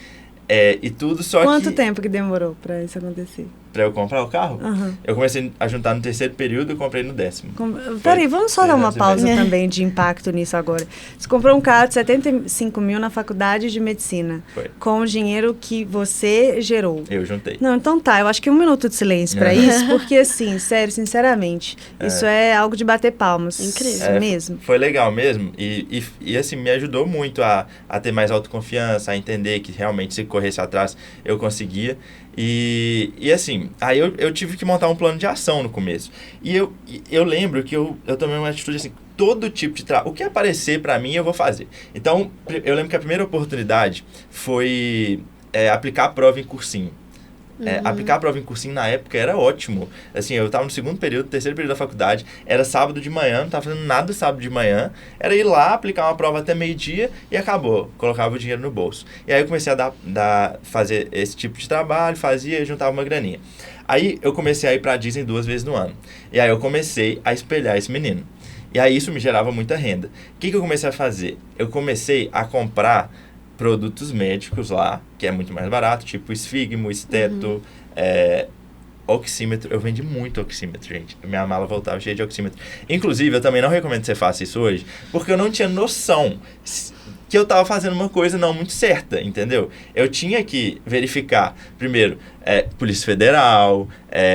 e tudo, só Quanto tempo que demorou pra isso acontecer? Pra eu comprar o carro? Uhum. Eu comecei a juntar no terceiro período e comprei no 10º. Peraí, vamos só dar uma pausa também de impacto nisso agora. Você comprou um carro de 75 mil na faculdade de medicina. Foi. Com o dinheiro que você gerou. Eu juntei. Não, então tá, eu acho que 1 minuto de silêncio pra isso, porque assim, sério, sinceramente, isso é algo de bater palmas. Incrível. Mesmo. Foi legal mesmo e assim, me ajudou muito a ter mais autoconfiança, a entender que realmente se corresse atrás eu conseguia. E assim, aí eu tive que montar um plano de ação no começo. E eu lembro que eu tomei uma atitude assim, todo tipo de trabalho. O que aparecer pra mim, eu vou fazer. Então, eu lembro que a primeira oportunidade foi aplicar a prova em cursinho. Aplicar a prova em cursinho na época era ótimo. Assim, eu estava no 2º período, 3º período da faculdade, era sábado de manhã, não estava fazendo nada sábado de manhã, era ir lá, aplicar uma prova até meio-dia e acabou. Colocava o dinheiro no bolso. E aí eu comecei a fazer esse tipo de trabalho, fazia e juntava uma graninha. Aí eu comecei a ir para a Disney 2 vezes no ano. E aí eu comecei a espelhar esse menino. E aí isso me gerava muita renda. O que eu comecei a fazer? Eu comecei a comprar produtos médicos lá, que é muito mais barato, tipo esfigmo, esteto, oxímetro. Eu vendi muito oxímetro, gente. Minha mala voltava cheia de oxímetro. Inclusive, eu também não recomendo que você faça isso hoje, porque eu não tinha noção que eu estava fazendo uma coisa não muito certa, entendeu? Eu tinha que verificar, primeiro, Polícia Federal,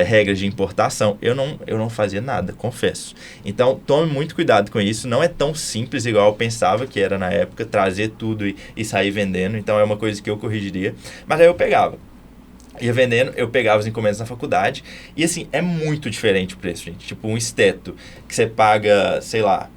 regras de importação. Eu não fazia nada, confesso. Então, tome muito cuidado com isso. Não é tão simples igual eu pensava que era na época, trazer tudo e sair vendendo. Então, é uma coisa que eu corrigiria. Mas aí eu pegava. Ia vendendo, eu pegava as encomendas na faculdade. E assim, é muito diferente o preço, gente. Tipo, um esteto que você paga, sei lá,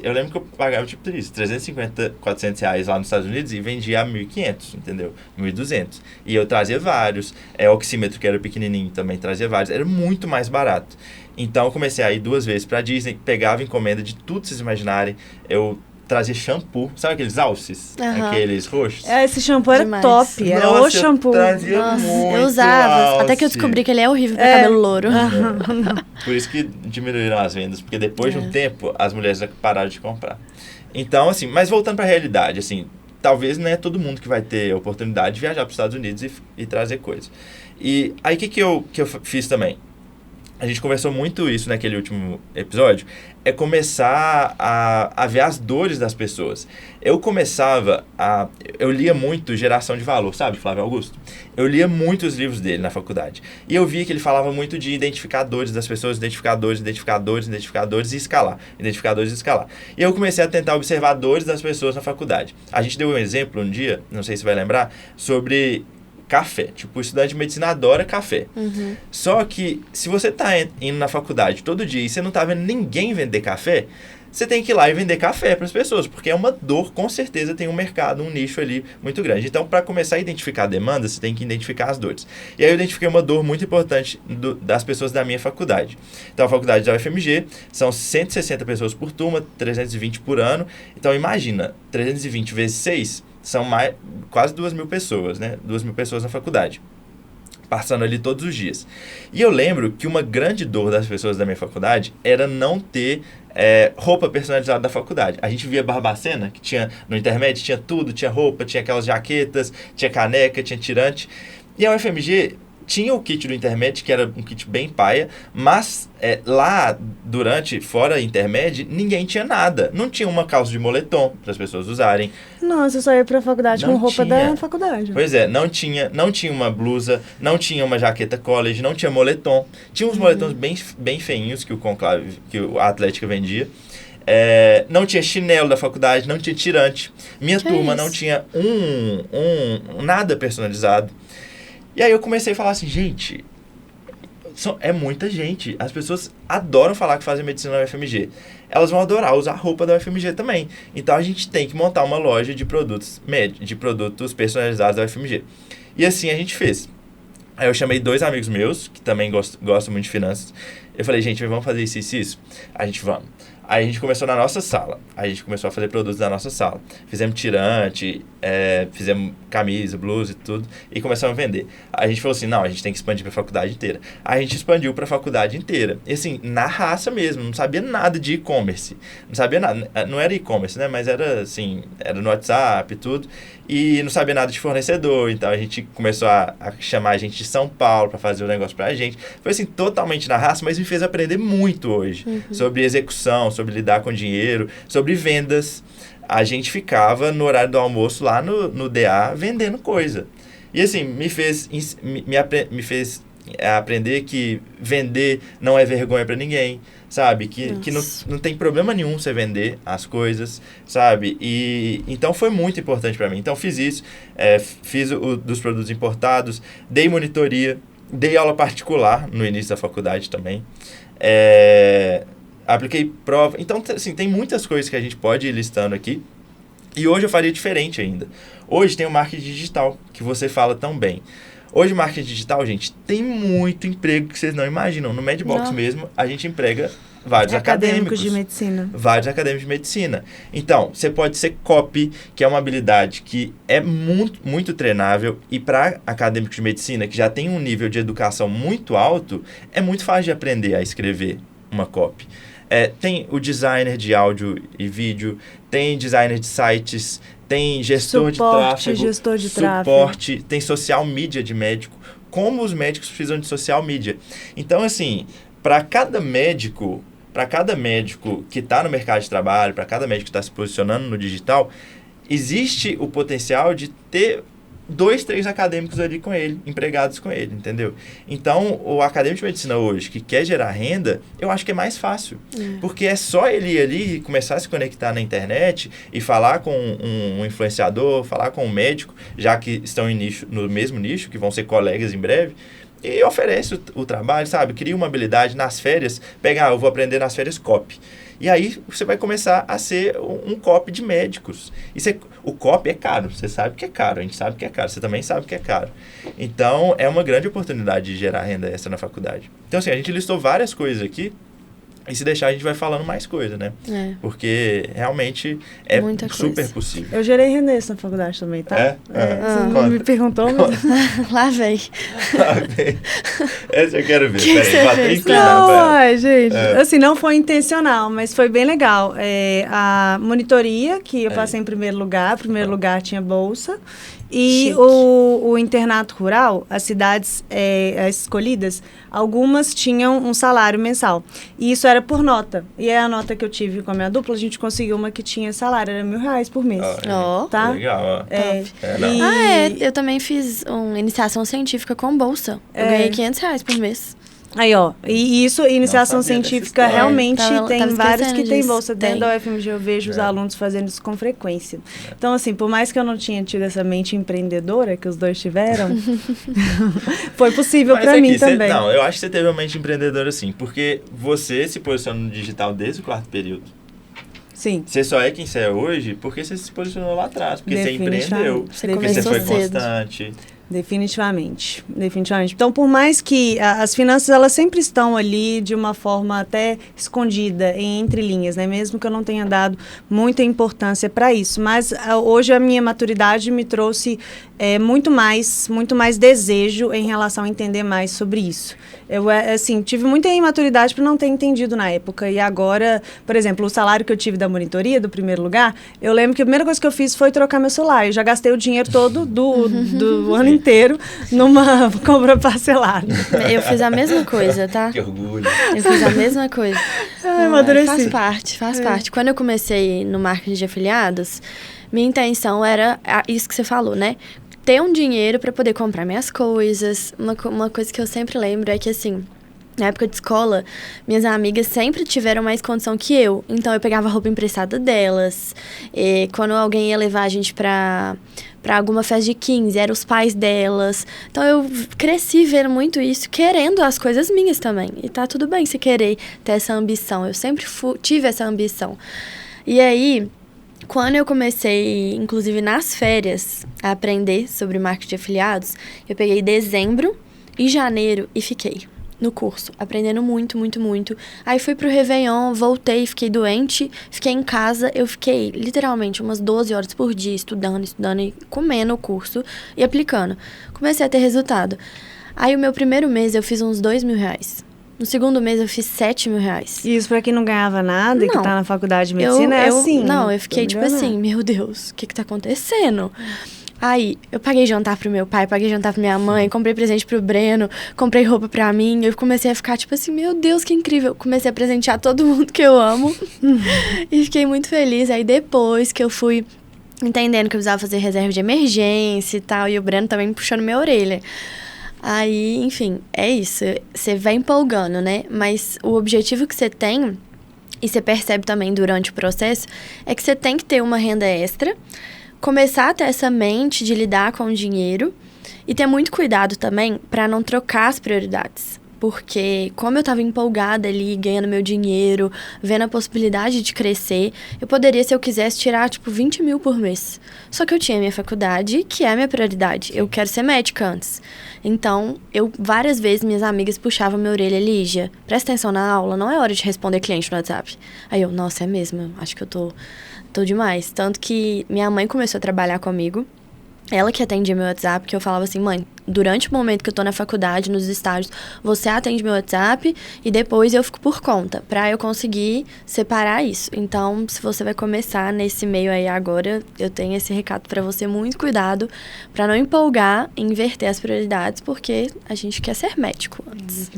eu lembro que eu pagava tipo isso, 350, 400 reais lá nos Estados Unidos e vendia a 1.500, entendeu? 1.200. E eu trazia vários, oxímetro que era pequenininho também trazia vários, era muito mais barato. Então eu comecei a ir 2 vezes pra Disney, pegava encomenda de tudo que vocês imaginarem, eu trazia shampoo, sabe aqueles alces? Aqueles roxos? Esse shampoo era Demais. top, era o shampoo. Eu usava, até que eu descobri que ele é horrível pra cabelo louro. Por isso que diminuíram as vendas, porque depois de um tempo, as mulheres pararam de comprar. Então, assim, mas voltando pra realidade, assim, talvez não é todo mundo que vai ter a oportunidade de viajar para os Estados Unidos e trazer coisas. E aí, o que eu fiz também? A gente conversou muito isso naquele último episódio, é começar a ver as dores das pessoas. Eu lia muito Geração de Valor, sabe, Flávio Augusto? Eu lia muito os livros dele na faculdade. E eu via que ele falava muito de identificadores das pessoas, identificadores e escalar. Identificadores e escalar. E eu comecei a tentar observar dores das pessoas na faculdade. A gente deu um exemplo um dia, não sei se você vai lembrar, sobre café. Tipo, o estudante de medicina adora café. Uhum. Só que, se você tá indo na faculdade todo dia e você não tá vendo ninguém vender café, você tem que ir lá e vender café para as pessoas, porque é uma dor, com certeza tem um mercado, um nicho ali muito grande. Então, para começar a identificar a demanda, você tem que identificar as dores. E aí eu identifiquei uma dor muito importante das pessoas da minha faculdade. Então, a faculdade da UFMG são 160 pessoas por turma, 320 por ano. Então, imagina, 320 vezes 6 são quase 2.000 pessoas, né? 2.000 pessoas na faculdade, passando ali todos os dias. E eu lembro que uma grande dor das pessoas da minha faculdade era não ter roupa personalizada da faculdade. A gente via Barbacena, que tinha no Intermédio, tinha tudo, tinha roupa, tinha aquelas jaquetas, tinha caneca, tinha tirante. E a UFMG tinha o kit do Intermédio, que era um kit bem paia, mas lá, fora Intermédio, ninguém tinha nada. Não tinha uma calça de moletom para as pessoas usarem. Nossa, eu só ia pra faculdade com roupa da faculdade. Pois é, não tinha uma blusa, não tinha uma jaqueta college, não tinha moletom. Tinha uns moletons bem feinhos que a Atlética vendia. Não tinha chinelo da faculdade, não tinha tirante. Minha turma não tinha nada personalizado. E aí eu comecei a falar assim, gente, é muita gente. As pessoas adoram falar que fazem medicina na UFMG. Elas vão adorar usar roupa da UFMG também. Então a gente tem que montar uma loja de produtos personalizados da UFMG. E assim a gente fez. Aí eu chamei 2 amigos meus, que também gostam muito de finanças. Eu falei, gente, vamos fazer isso. A gente, vamos. Aí a gente começou na nossa sala. A gente começou a fazer produtos na nossa sala. Fizemos tirante, fizemos camisa, blusa e tudo. E começamos a vender. Aí a gente falou assim, não, a gente tem que expandir para a faculdade inteira. Aí a gente expandiu para a faculdade inteira. E assim, na raça mesmo. Não sabia nada de e-commerce. Não sabia nada. Não era e-commerce, né? Mas era assim, era no WhatsApp e tudo. E não sabia nada de fornecedor. Então a gente começou a chamar a gente de São Paulo para fazer o negócio pra gente. Foi assim, totalmente na raça, mas me fez aprender muito hoje. Sobre execução, sobre lidar com dinheiro, sobre vendas. A gente ficava no horário do almoço lá no DA vendendo coisa. E assim, me fez aprender que vender não é vergonha para ninguém, sabe? Que não tem problema nenhum você vender as coisas, sabe? E então foi muito importante para mim. Então fiz isso, fiz dos produtos importados, dei monitoria, dei aula particular no início da faculdade também. Apliquei prova. Então, assim, tem muitas coisas que a gente pode ir listando aqui. E hoje eu faria diferente ainda. Hoje tem o marketing digital, que você fala tão bem. Hoje, marketing digital, gente, tem muito emprego que vocês não imaginam. No Medbox mesmo, a gente emprega vários acadêmicos de medicina. Vários acadêmicos de medicina. Então, você pode ser copy, que é uma habilidade que é muito, muito treinável. E para acadêmicos de medicina, que já tem um nível de educação muito alto, é muito fácil de aprender a escrever uma copy. Tem o designer de áudio e vídeo, tem designer de sites, tem gestor de tráfego, suporte, tem social media de médico, como os médicos precisam de social media. Então, assim, para cada médico que está no mercado de trabalho, para cada médico que está se posicionando no digital, existe o potencial de ter 2, 3 acadêmicos ali com ele, empregados com ele, entendeu? Então, o acadêmico de medicina hoje, que quer gerar renda, eu acho que é mais fácil. Porque é só ele ir ali e começar a se conectar na internet e falar com um influenciador, falar com um médico, já que estão no mesmo nicho, que vão ser colegas em breve, e oferece o trabalho, sabe? Cria uma habilidade nas férias, eu vou aprender nas férias copy. E aí você vai começar a ser um copy de médicos. O copy é caro, você sabe que é caro, a gente sabe que é caro, você também sabe que é caro. Então, é uma grande oportunidade de gerar renda extra na faculdade. Então, assim, a gente listou várias coisas aqui, e se deixar a gente vai falando mais coisa, né? Porque realmente é muita super coisa. possível. Eu gerei renda extra na faculdade também, tá? Você não me perguntou, mas... Lá vem. Essa eu quero ver. Que Peraí, bater fez? inclinado Não, pra ela. ai, gente, assim, não foi intencional, mas foi bem legal. A monitoria, que eu passei em primeiro lugar tinha bolsa. E Chique. o internato rural, as cidades as escolhidas, algumas tinham um salário mensal. E isso era por nota. E a nota que eu tive com a minha dupla, a gente conseguiu uma que tinha salário, era R$1.000 por mês. Ó. Tá? Legal, ó. Não. Eu também fiz uma iniciação científica com bolsa. Eu ganhei R$500 por mês. Aí, ó, e isso, iniciação Não sabia científica, dessa história. realmente tem Tava vários que esquecendo tem disso. bolsa. Dentro Tem. da UFMG eu vejo os alunos fazendo isso com frequência. Então, assim, por mais que eu não tinha tido essa mente empreendedora, que os dois tiveram, foi possível Mas pra aqui, mim também. Não, eu acho que você teve uma mente empreendedora sim, porque você se posicionou no digital desde o 4º período. Sim. Você só é quem você é hoje porque você se posicionou lá atrás, porque você empreendeu, Você porque você começou foi cedo. constante. Definitivamente. Então, por mais que as finanças, elas sempre estão ali de uma forma até escondida, entre linhas, né? Mesmo que eu não tenha dado muita importância para isso. Mas hoje a minha maturidade me trouxe muito mais desejo em relação a entender mais sobre isso. Eu, assim, tive muita imaturidade por não ter entendido na época. E agora, por exemplo, o salário que eu tive da monitoria, do primeiro lugar, eu lembro que a primeira coisa que eu fiz foi trocar meu celular. Eu já gastei o dinheiro todo do ano inteiro numa compra parcelada. Eu fiz a mesma coisa, tá? Que orgulho. Eu fiz a mesma coisa. Amadureci. Faz parte. Quando eu comecei no marketing de afiliados, minha intenção era isso que você falou, né? Ter um dinheiro para poder comprar minhas coisas. Uma coisa que eu sempre lembro é que, assim, na época de escola, minhas amigas sempre tiveram mais condição que eu. Então, eu pegava roupa emprestada delas. E quando alguém ia levar a gente pra alguma festa de 15, eram os pais delas. Então, eu cresci vendo muito isso, querendo as coisas minhas também. E tá tudo bem se querer ter essa ambição. Eu sempre tive essa ambição. E aí, quando eu comecei, inclusive nas férias, a aprender sobre marketing de afiliados, eu peguei dezembro e janeiro e fiquei no curso, aprendendo muito, muito, muito. Aí fui pro Réveillon, voltei, fiquei doente, fiquei em casa, eu fiquei literalmente umas 12 horas por dia estudando e comendo o curso e aplicando. Comecei a ter resultado. Aí o meu primeiro mês eu fiz uns R$2.000. No segundo mês eu fiz R$7.000. E isso pra quem não ganhava nada e que Não. tá na faculdade de medicina é assim. Não, eu fiquei Tô tipo enganada. assim, meu Deus, o que tá acontecendo? Aí, eu paguei jantar pro meu pai, paguei jantar pra minha mãe, comprei presente pro Breno, comprei roupa pra mim. Eu comecei a ficar tipo assim, meu Deus, que incrível. Comecei a presentear todo mundo que eu amo. E fiquei muito feliz. Aí depois que eu fui entendendo que eu precisava fazer reserva de emergência e tal, e o Breno também me puxando minha orelha. Aí, enfim, é isso. Você vai empolgando, né? Mas o objetivo que você tem, e você percebe também durante o processo, é que você tem que ter uma renda extra, começar a ter essa mente de lidar com o dinheiro e ter muito cuidado também para não trocar as prioridades. Porque como eu estava empolgada ali, ganhando meu dinheiro, vendo a possibilidade de crescer, eu poderia, se eu quisesse, tirar, tipo, 20 mil por mês. Só que eu tinha minha faculdade, que é a minha prioridade. Eu quero ser médica antes. Então, várias vezes, minhas amigas puxavam minha orelha, Lígia, presta atenção na aula, não é hora de responder cliente no WhatsApp. Aí eu, nossa, é mesmo? Acho que eu tô demais. Tanto que minha mãe começou a trabalhar comigo. Ela que atendia meu WhatsApp, que eu falava assim, mãe, durante o momento que eu tô na faculdade, nos estágios, você atende meu WhatsApp e depois eu fico por conta, pra eu conseguir separar isso. Então, se você vai começar nesse meio aí agora, eu tenho esse recado pra você, muito cuidado, pra não empolgar e inverter as prioridades, porque a gente quer ser médico antes.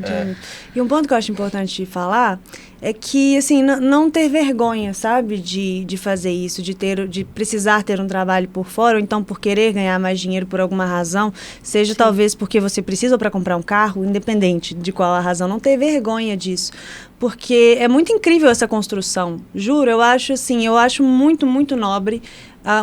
E um ponto que eu acho importante de falar é que, assim, não ter vergonha, sabe, de fazer isso, de precisar ter um trabalho por fora, ou então por querer ganhar mais dinheiro por alguma razão, seja talvez porque você precisa para comprar um carro, independente de qual a razão, não ter vergonha disso. Porque é muito incrível essa construção, juro, eu acho muito, muito nobre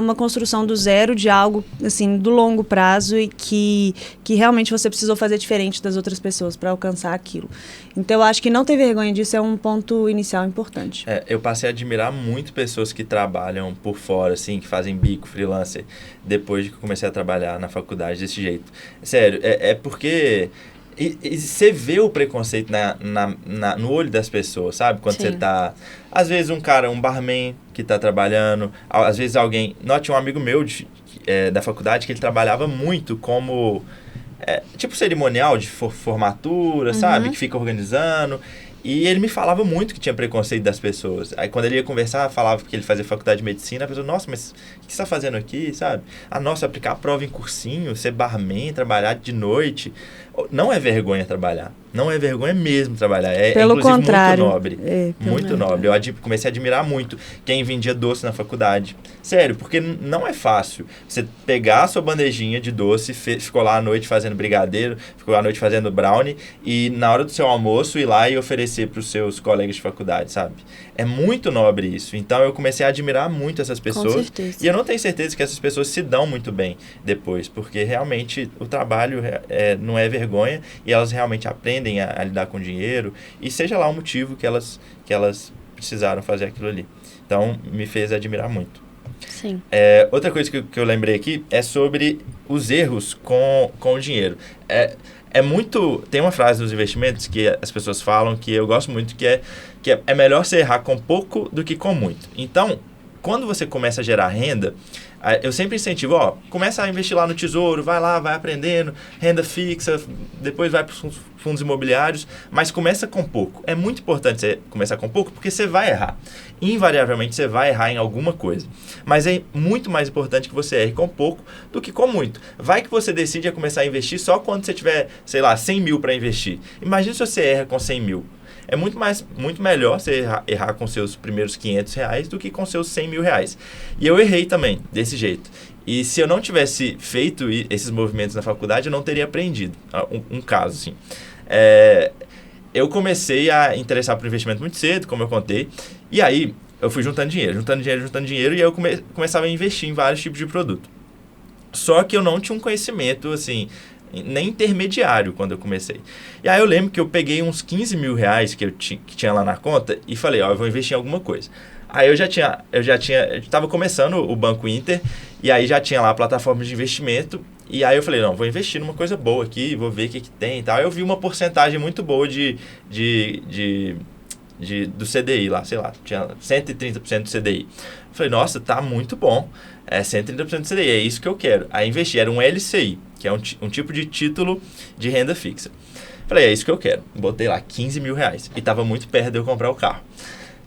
uma construção do zero de algo, assim, do longo prazo e que realmente você precisou fazer diferente das outras pessoas para alcançar aquilo. Então, eu acho que não ter vergonha disso é um ponto inicial importante. Eu passei a admirar muito pessoas que trabalham por fora, assim, que fazem bico, freelancer, depois de que eu comecei a trabalhar na faculdade desse jeito. Sério, porque... E você vê o preconceito no olho das pessoas, sabe? Quando você tá... Às vezes um barman que tá trabalhando, às vezes alguém... Tinha um amigo meu da faculdade que ele trabalhava muito como... tipo cerimonial de formatura, sabe? Que fica organizando. E ele me falava muito que tinha preconceito das pessoas. Aí quando ele ia conversar, falava que ele fazia faculdade de medicina, a pessoa, nossa, mas o que você está fazendo aqui, sabe? Nossa, aplicar a prova em cursinho, ser barman, trabalhar de noite. Não é vergonha trabalhar. Não é vergonha mesmo trabalhar. Pelo inclusive, contrário. muito nobre. Muito nobre. Eu comecei a admirar muito quem vendia doce na faculdade. Sério, porque não é fácil você pegar a sua bandejinha de doce, ficou lá à noite fazendo brigadeiro, ficou lá à noite fazendo brownie, e na hora do seu almoço ir lá e oferecer para os seus colegas de faculdade, sabe? É muito nobre isso. Então eu comecei a admirar muito essas pessoas. Com certeza. E eu não tenho certeza que essas pessoas se dão muito bem depois, porque realmente o trabalho não é vergonha e elas realmente aprendem a lidar com dinheiro, e seja lá o motivo que elas precisaram fazer aquilo ali. Então, me fez admirar muito. Sim. Outra coisa que eu lembrei aqui é sobre os erros com o dinheiro. Tem uma frase nos investimentos que as pessoas falam que eu gosto muito, que é melhor você errar com pouco do que com muito. Então, quando você começa a gerar renda, eu sempre incentivo, começa a investir lá no Tesouro, vai lá, vai aprendendo, renda fixa, depois vai para os fundos imobiliários, mas começa com pouco. É muito importante você começar com pouco, porque você vai errar. Invariavelmente você vai errar em alguma coisa. Mas é muito mais importante que você erre com pouco do que com muito. Vai que você decide a começar a investir só quando você tiver, sei lá, 100 mil para investir. Imagina se você erra com 100 mil. É muito melhor você errar com seus primeiros R$500 do que com seus R$100.000. E eu errei também, desse jeito. E se eu não tivesse feito esses movimentos na faculdade, eu não teria aprendido. Um caso, assim. Eu comecei a interessar por investimento muito cedo, como eu contei. E aí, eu fui juntando dinheiro. E aí eu começava a investir em vários tipos de produto. Só que eu não tinha um conhecimento, assim... nem intermediário quando eu comecei. E aí eu lembro que eu peguei uns R$15.000 que tinha lá na conta e falei, eu vou investir em alguma coisa. Aí eu estava começando o Banco Inter, e aí já tinha lá a plataforma de investimento, e aí eu falei, não, vou investir numa coisa boa aqui, vou ver o que tem e tal. Aí eu vi uma porcentagem muito boa do CDI lá, sei lá, tinha 130% do CDI. Eu falei, nossa, tá muito bom, 130% do CDI, é isso que eu quero. Aí investi, era um LCI, que é um tipo de título de renda fixa. Falei, é isso que eu quero. Botei lá R$15.000 e tava muito perto de eu comprar o carro.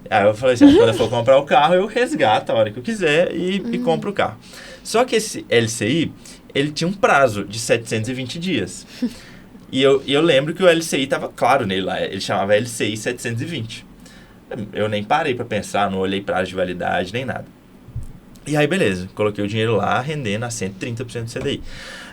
Aí eu falei assim, quando eu for comprar o carro, eu resgato a hora que eu quiser e compro o carro. Só que esse LCI, ele tinha um prazo de 720 dias. E eu lembro que o LCI estava claro nele lá, ele chamava LCI 720. Eu nem parei para pensar, não olhei prazo de validade, nem nada. E aí, beleza, coloquei o dinheiro lá, rendendo a 130% do CDI.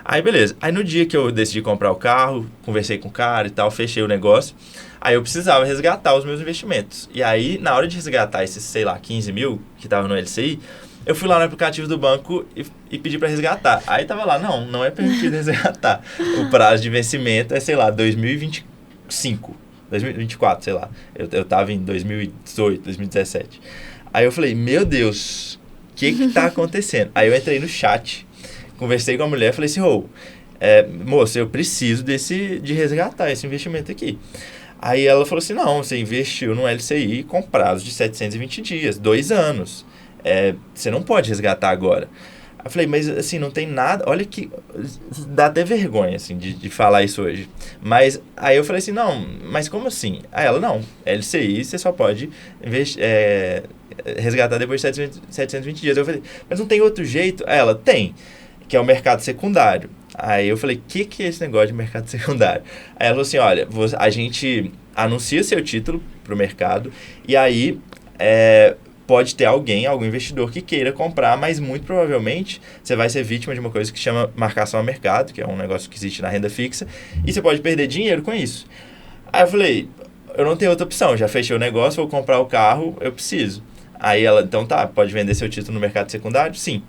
Aí, beleza. Aí, no dia que eu decidi comprar o carro, conversei com o cara e tal, fechei o negócio. Aí, eu precisava resgatar os meus investimentos. E aí, na hora de resgatar esses, sei lá, 15 mil que estavam no LCI, eu fui lá no aplicativo do banco e pedi para resgatar. Aí, tava lá, não é permitido resgatar. O prazo de vencimento é, sei lá, 2025, 2024, sei lá. Eu tava em 2018, 2017. Aí, eu falei, meu Deus... o que está acontecendo? Aí eu entrei no chat, conversei com a mulher, falei assim, moça, eu preciso de resgatar esse investimento aqui. Aí ela falou assim, não, você investiu no LCI com prazo de 720 dias, 2 anos. Você não pode resgatar agora. Aí eu falei, mas assim, não tem nada, olha que, dá até vergonha, assim, de falar isso hoje. Mas, aí eu falei assim, não, mas como assim? Aí ela, não, LCI você só pode resgatar depois de 720 dias. Eu falei, mas não tem outro jeito? Aí ela, tem, que é o mercado secundário. Aí eu falei, o que é esse negócio de mercado secundário? Aí ela falou assim, olha, a gente anuncia seu título para o mercado, e aí pode ter algum investidor que queira comprar, mas muito provavelmente você vai ser vítima de uma coisa que chama marcação a mercado, que é um negócio que existe na renda fixa, e você pode perder dinheiro com isso. Aí eu falei, eu não tenho outra opção, já fechei o negócio, vou comprar o carro, eu preciso. Aí ela, então tá, pode vender seu título no mercado secundário? Sim.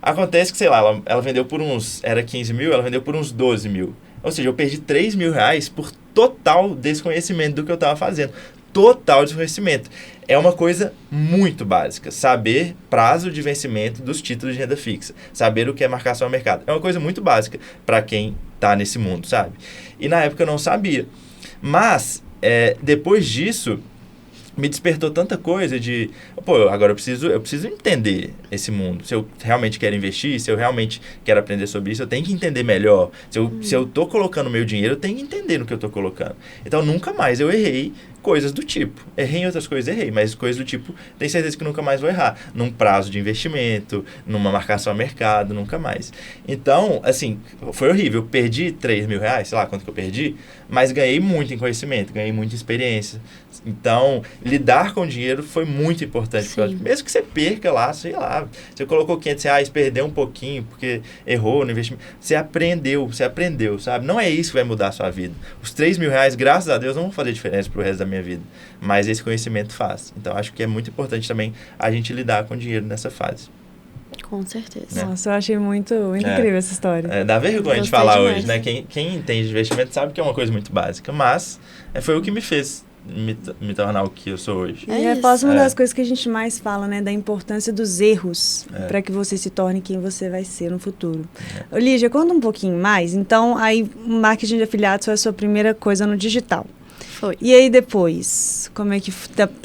Acontece que, sei lá, ela vendeu por era 15 mil, ela vendeu por uns 12 mil. Ou seja, eu perdi 3 mil reais por total desconhecimento do que eu estava fazendo. Total desconhecimento. É uma coisa muito básica. Saber prazo de vencimento dos títulos de renda fixa. Saber o que é marcação a mercado. É uma coisa muito básica para quem está nesse mundo, sabe? E na época eu não sabia. Mas, depois disso, me despertou tanta coisa de... Pô, agora eu preciso entender esse mundo. Se eu realmente quero investir, se eu realmente quero aprender sobre isso, eu tenho que entender melhor. Se eu tô colocando meu dinheiro, eu tenho que entender no que eu tô colocando. Então, nunca mais eu errei coisas do tipo. Errei em outras coisas, errei. Mas coisas do tipo, tenho certeza que nunca mais vou errar. Num prazo de investimento, numa marcação a mercado, nunca mais. Então, assim, foi horrível. Eu perdi 3 mil reais, sei lá quanto que eu perdi, mas ganhei muito em conhecimento, ganhei muita experiência. Então, lidar com o dinheiro foi muito importante. Mesmo que você perca lá, sei lá, você colocou 500 reais, perdeu um pouquinho porque errou no investimento. Você aprendeu, sabe? Não é isso que vai mudar a sua vida. Os 3 mil reais, graças a Deus, não vão fazer diferença pro resto da minha vida. Mas esse conhecimento faz. Então, acho que é muito importante também a gente lidar com o dinheiro nessa fase. Com certeza. Nossa, eu achei muito incrível essa história. Dá vergonha Gostei de falar demais. hoje, né? Quem entende de investimento sabe que é uma coisa muito básica. Mas foi o que me fez me tornar o que eu sou hoje. E reforça uma das coisas que a gente mais fala, né? Da importância dos erros para que você se torne quem você vai ser no futuro. Lígia, conta um pouquinho mais. Então, aí, marketing de afiliados foi a sua primeira coisa no digital. Foi. E aí, depois? Como é que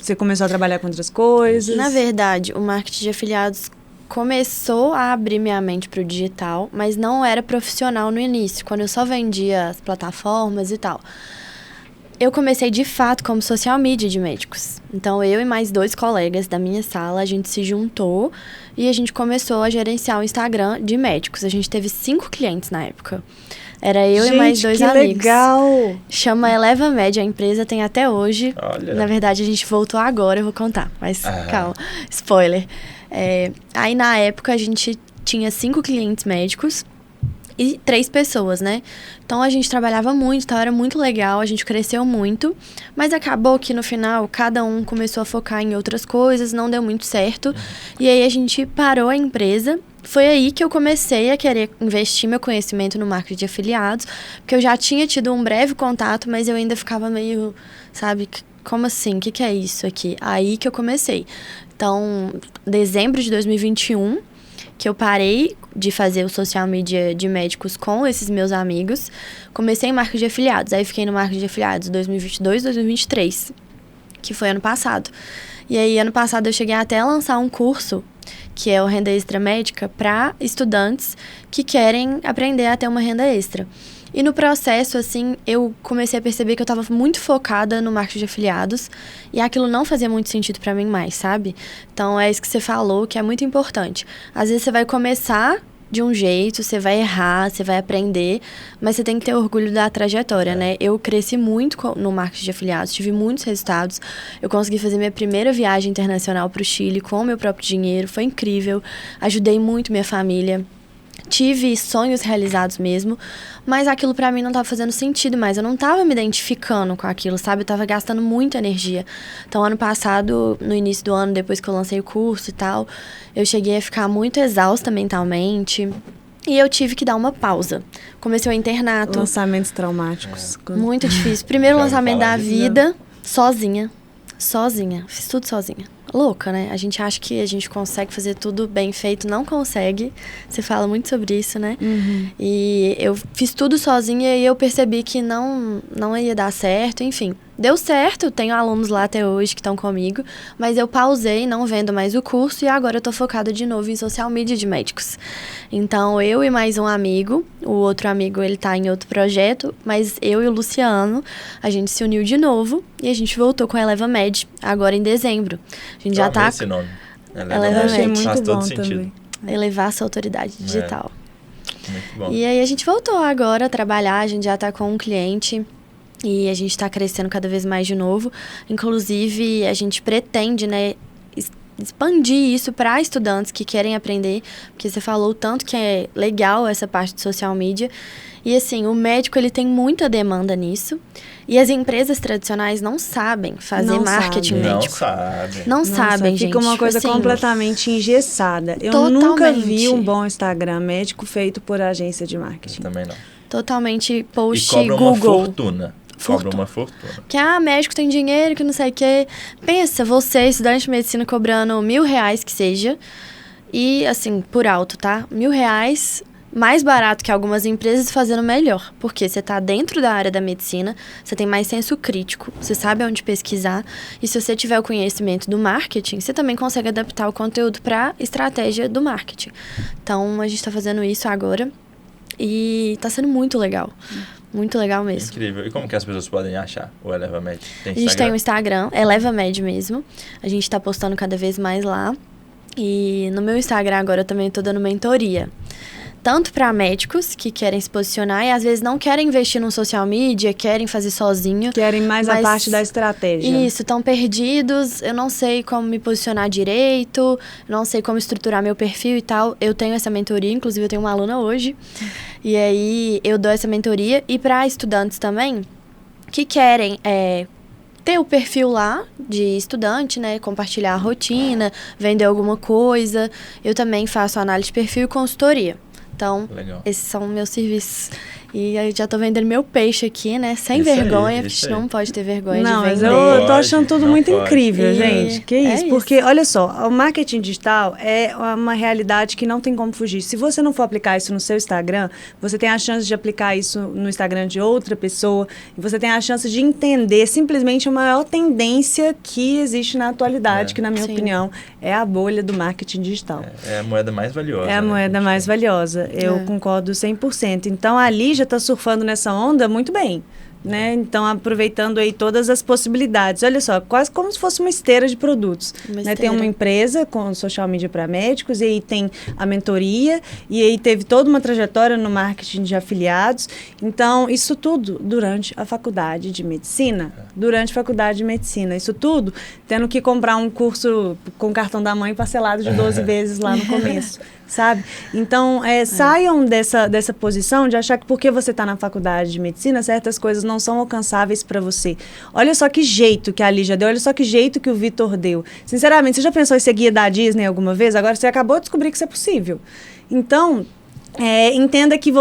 você começou a trabalhar com outras coisas? Na verdade, o marketing de afiliados começou a abrir minha mente para o digital, mas não era profissional no início, quando eu só vendia as plataformas e tal. Eu comecei, de fato, como social media de médicos. Então, eu e mais 2 colegas da minha sala, a gente se juntou e a gente começou a gerenciar o Instagram de médicos. A gente teve 5 clientes na época. Era eu e mais 2 amigos. Que legal! Chama Eleva Med, a empresa tem até hoje. Olha. Na verdade, a gente voltou agora, eu vou contar. Mas calma, spoiler. Aí, na época, a gente tinha 5 clientes médicos e 3 pessoas, né? Então, a gente trabalhava muito, então era muito legal, a gente cresceu muito. Mas acabou que, no final, cada um começou a focar em outras coisas, não deu muito certo. E aí, a gente parou a empresa. Foi aí que eu comecei a querer investir meu conhecimento no marketing de afiliados, porque eu já tinha tido um breve contato, mas eu ainda ficava meio, sabe, como assim? O que é isso aqui? Aí que eu comecei. Então, dezembro de 2021, que eu parei de fazer o social media de médicos com esses meus amigos, comecei em marketing de afiliados. Aí fiquei no marketing de afiliados 2022, 2023, que foi ano passado. E aí, ano passado, eu cheguei até a lançar um curso, que é o Renda Extra Médica, para estudantes que querem aprender a ter uma renda extra. E no processo, assim, eu comecei a perceber que eu estava muito focada no marketing de afiliados e aquilo não fazia muito sentido para mim mais, sabe? Então, é isso que você falou, que é muito importante. Às vezes, você vai começar de um jeito, você vai errar, você vai aprender, mas você tem que ter orgulho da trajetória, né? Eu cresci muito no marketing de afiliados, tive muitos resultados. Eu consegui fazer minha primeira viagem internacional para o Chile com o meu próprio dinheiro, foi incrível. Ajudei muito minha família. Tive sonhos realizados mesmo, mas aquilo pra mim não tava fazendo sentido mais. Eu não tava me identificando com aquilo, sabe? Eu tava gastando muita energia. Então, ano passado, no início do ano, depois que eu lancei o curso e tal, eu cheguei a ficar muito exausta mentalmente. E eu tive que dar uma pausa. Comecei o internato. Lançamentos traumáticos. Muito difícil. Primeiro lançamento da vida, sozinha. Fiz tudo sozinha. Louca, né? A gente acha que a gente consegue fazer tudo bem feito, não consegue. Você fala muito sobre isso, né? Uhum. E eu fiz tudo sozinha e eu percebi que não ia dar certo, enfim. Deu certo, tenho alunos lá até hoje que estão comigo, mas eu pausei, não vendo mais o curso e agora eu tô focada de novo em social media de médicos. Então, eu e mais um amigo, o outro amigo ele tá em outro projeto, mas eu e o Luciano, a gente se uniu de novo e a gente voltou com a Eleva Med agora em dezembro. A gente já tá... esse nome. Eleva Med. Faz Muito todo bom sentido. também. Elevar essa autoridade digital. Muito bom. E aí a gente voltou agora a trabalhar, a gente já tá com um cliente e a gente tá crescendo cada vez mais de novo. Inclusive, a gente pretende, né, expandir isso para estudantes que querem aprender, porque você falou o tanto que é legal essa parte de social media. E assim, o médico ele tem muita demanda nisso. E as empresas tradicionais não sabem fazer marketing médico. Não sabem, gente. Fica uma coisa assim, completamente engessada. Eu nunca vi um bom Instagram médico feito por agência de marketing. Eu também não. Totalmente post e cobra Google. Uma fortuna. Cobra uma fortuna. Que, médico tem dinheiro, que não sei o quê. Pensa, você, estudante de medicina, cobrando R$1.000 que seja. E, assim, por alto, tá? R$1.000... mais barato que algumas empresas, fazendo melhor. Porque você está dentro da área da medicina, você tem mais senso crítico, você sabe onde pesquisar. E se você tiver o conhecimento do marketing, você também consegue adaptar o conteúdo para a estratégia do marketing. Então, a gente está fazendo isso agora e está sendo muito legal. Muito legal mesmo. Incrível. E como que as pessoas podem achar o ElevaMed? A gente tem o Instagram, ElevaMed mesmo. A gente está postando cada vez mais lá. E no meu Instagram agora eu também estou dando mentoria. Tanto para médicos que querem se posicionar e às vezes não querem investir no social media, querem fazer sozinho. Querem mais a parte da estratégia. Isso, estão perdidos, eu não sei como me posicionar direito, não sei como estruturar meu perfil e tal. Eu tenho essa mentoria, inclusive eu tenho uma aluna hoje. E aí eu dou essa mentoria. E para estudantes também que querem ter o perfil lá de estudante, né? Compartilhar a rotina, vender alguma coisa. Eu também faço análise de perfil e consultoria. Então, esses são meus serviços. E eu já tô vendendo meu peixe aqui, né? Sem vergonha, porque a gente não pode ter vergonha de vender. Mas eu tô achando tudo muito incrível, gente. Que isso? Porque, olha só, o marketing digital é uma realidade que não tem como fugir. Se você não for aplicar isso no seu Instagram, você tem a chance de aplicar isso no Instagram de outra pessoa. E você tem a chance de entender simplesmente a maior tendência que existe na atualidade, que, na minha opinião, é a bolha do marketing digital. É a moeda mais valiosa. É a moeda mais valiosa. Eu concordo 100%. Então, ali já está surfando nessa onda muito bem, né? Então, aproveitando aí todas as possibilidades. Olha só, quase como se fosse uma esteira de produtos. Né? Tem uma empresa com social media para médicos, e aí tem a mentoria, e aí teve toda uma trajetória no marketing de afiliados. Então, isso tudo durante a faculdade de medicina. Durante a faculdade de medicina. Isso tudo tendo que comprar um curso com cartão da mãe parcelado de 12 vezes lá no começo. Sabe? Então, saiam dessa posição de achar que porque você está na faculdade de medicina, certas coisas não são alcançáveis para você. Olha só que jeito que a Lígia deu, olha só que jeito que o Vitor deu. Sinceramente, você já pensou em ser guia da Disney alguma vez? Agora você acabou de descobrir que isso é possível. Então, entenda que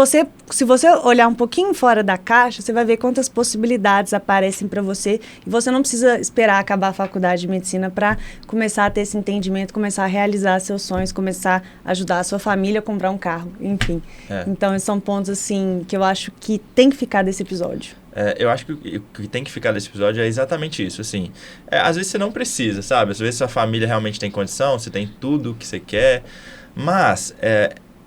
se você olhar um pouquinho fora da caixa, você vai ver quantas possibilidades aparecem para você, e você não precisa esperar acabar a faculdade de medicina para começar a ter esse entendimento, começar a realizar seus sonhos, começar a ajudar a sua família a comprar um carro, enfim. Então, esses são pontos assim que eu acho que tem que ficar desse episódio. Eu acho que o que tem que ficar desse episódio é exatamente isso, assim. Às vezes você não precisa, sabe? Às vezes sua família realmente tem condição, você tem tudo o que você quer, mas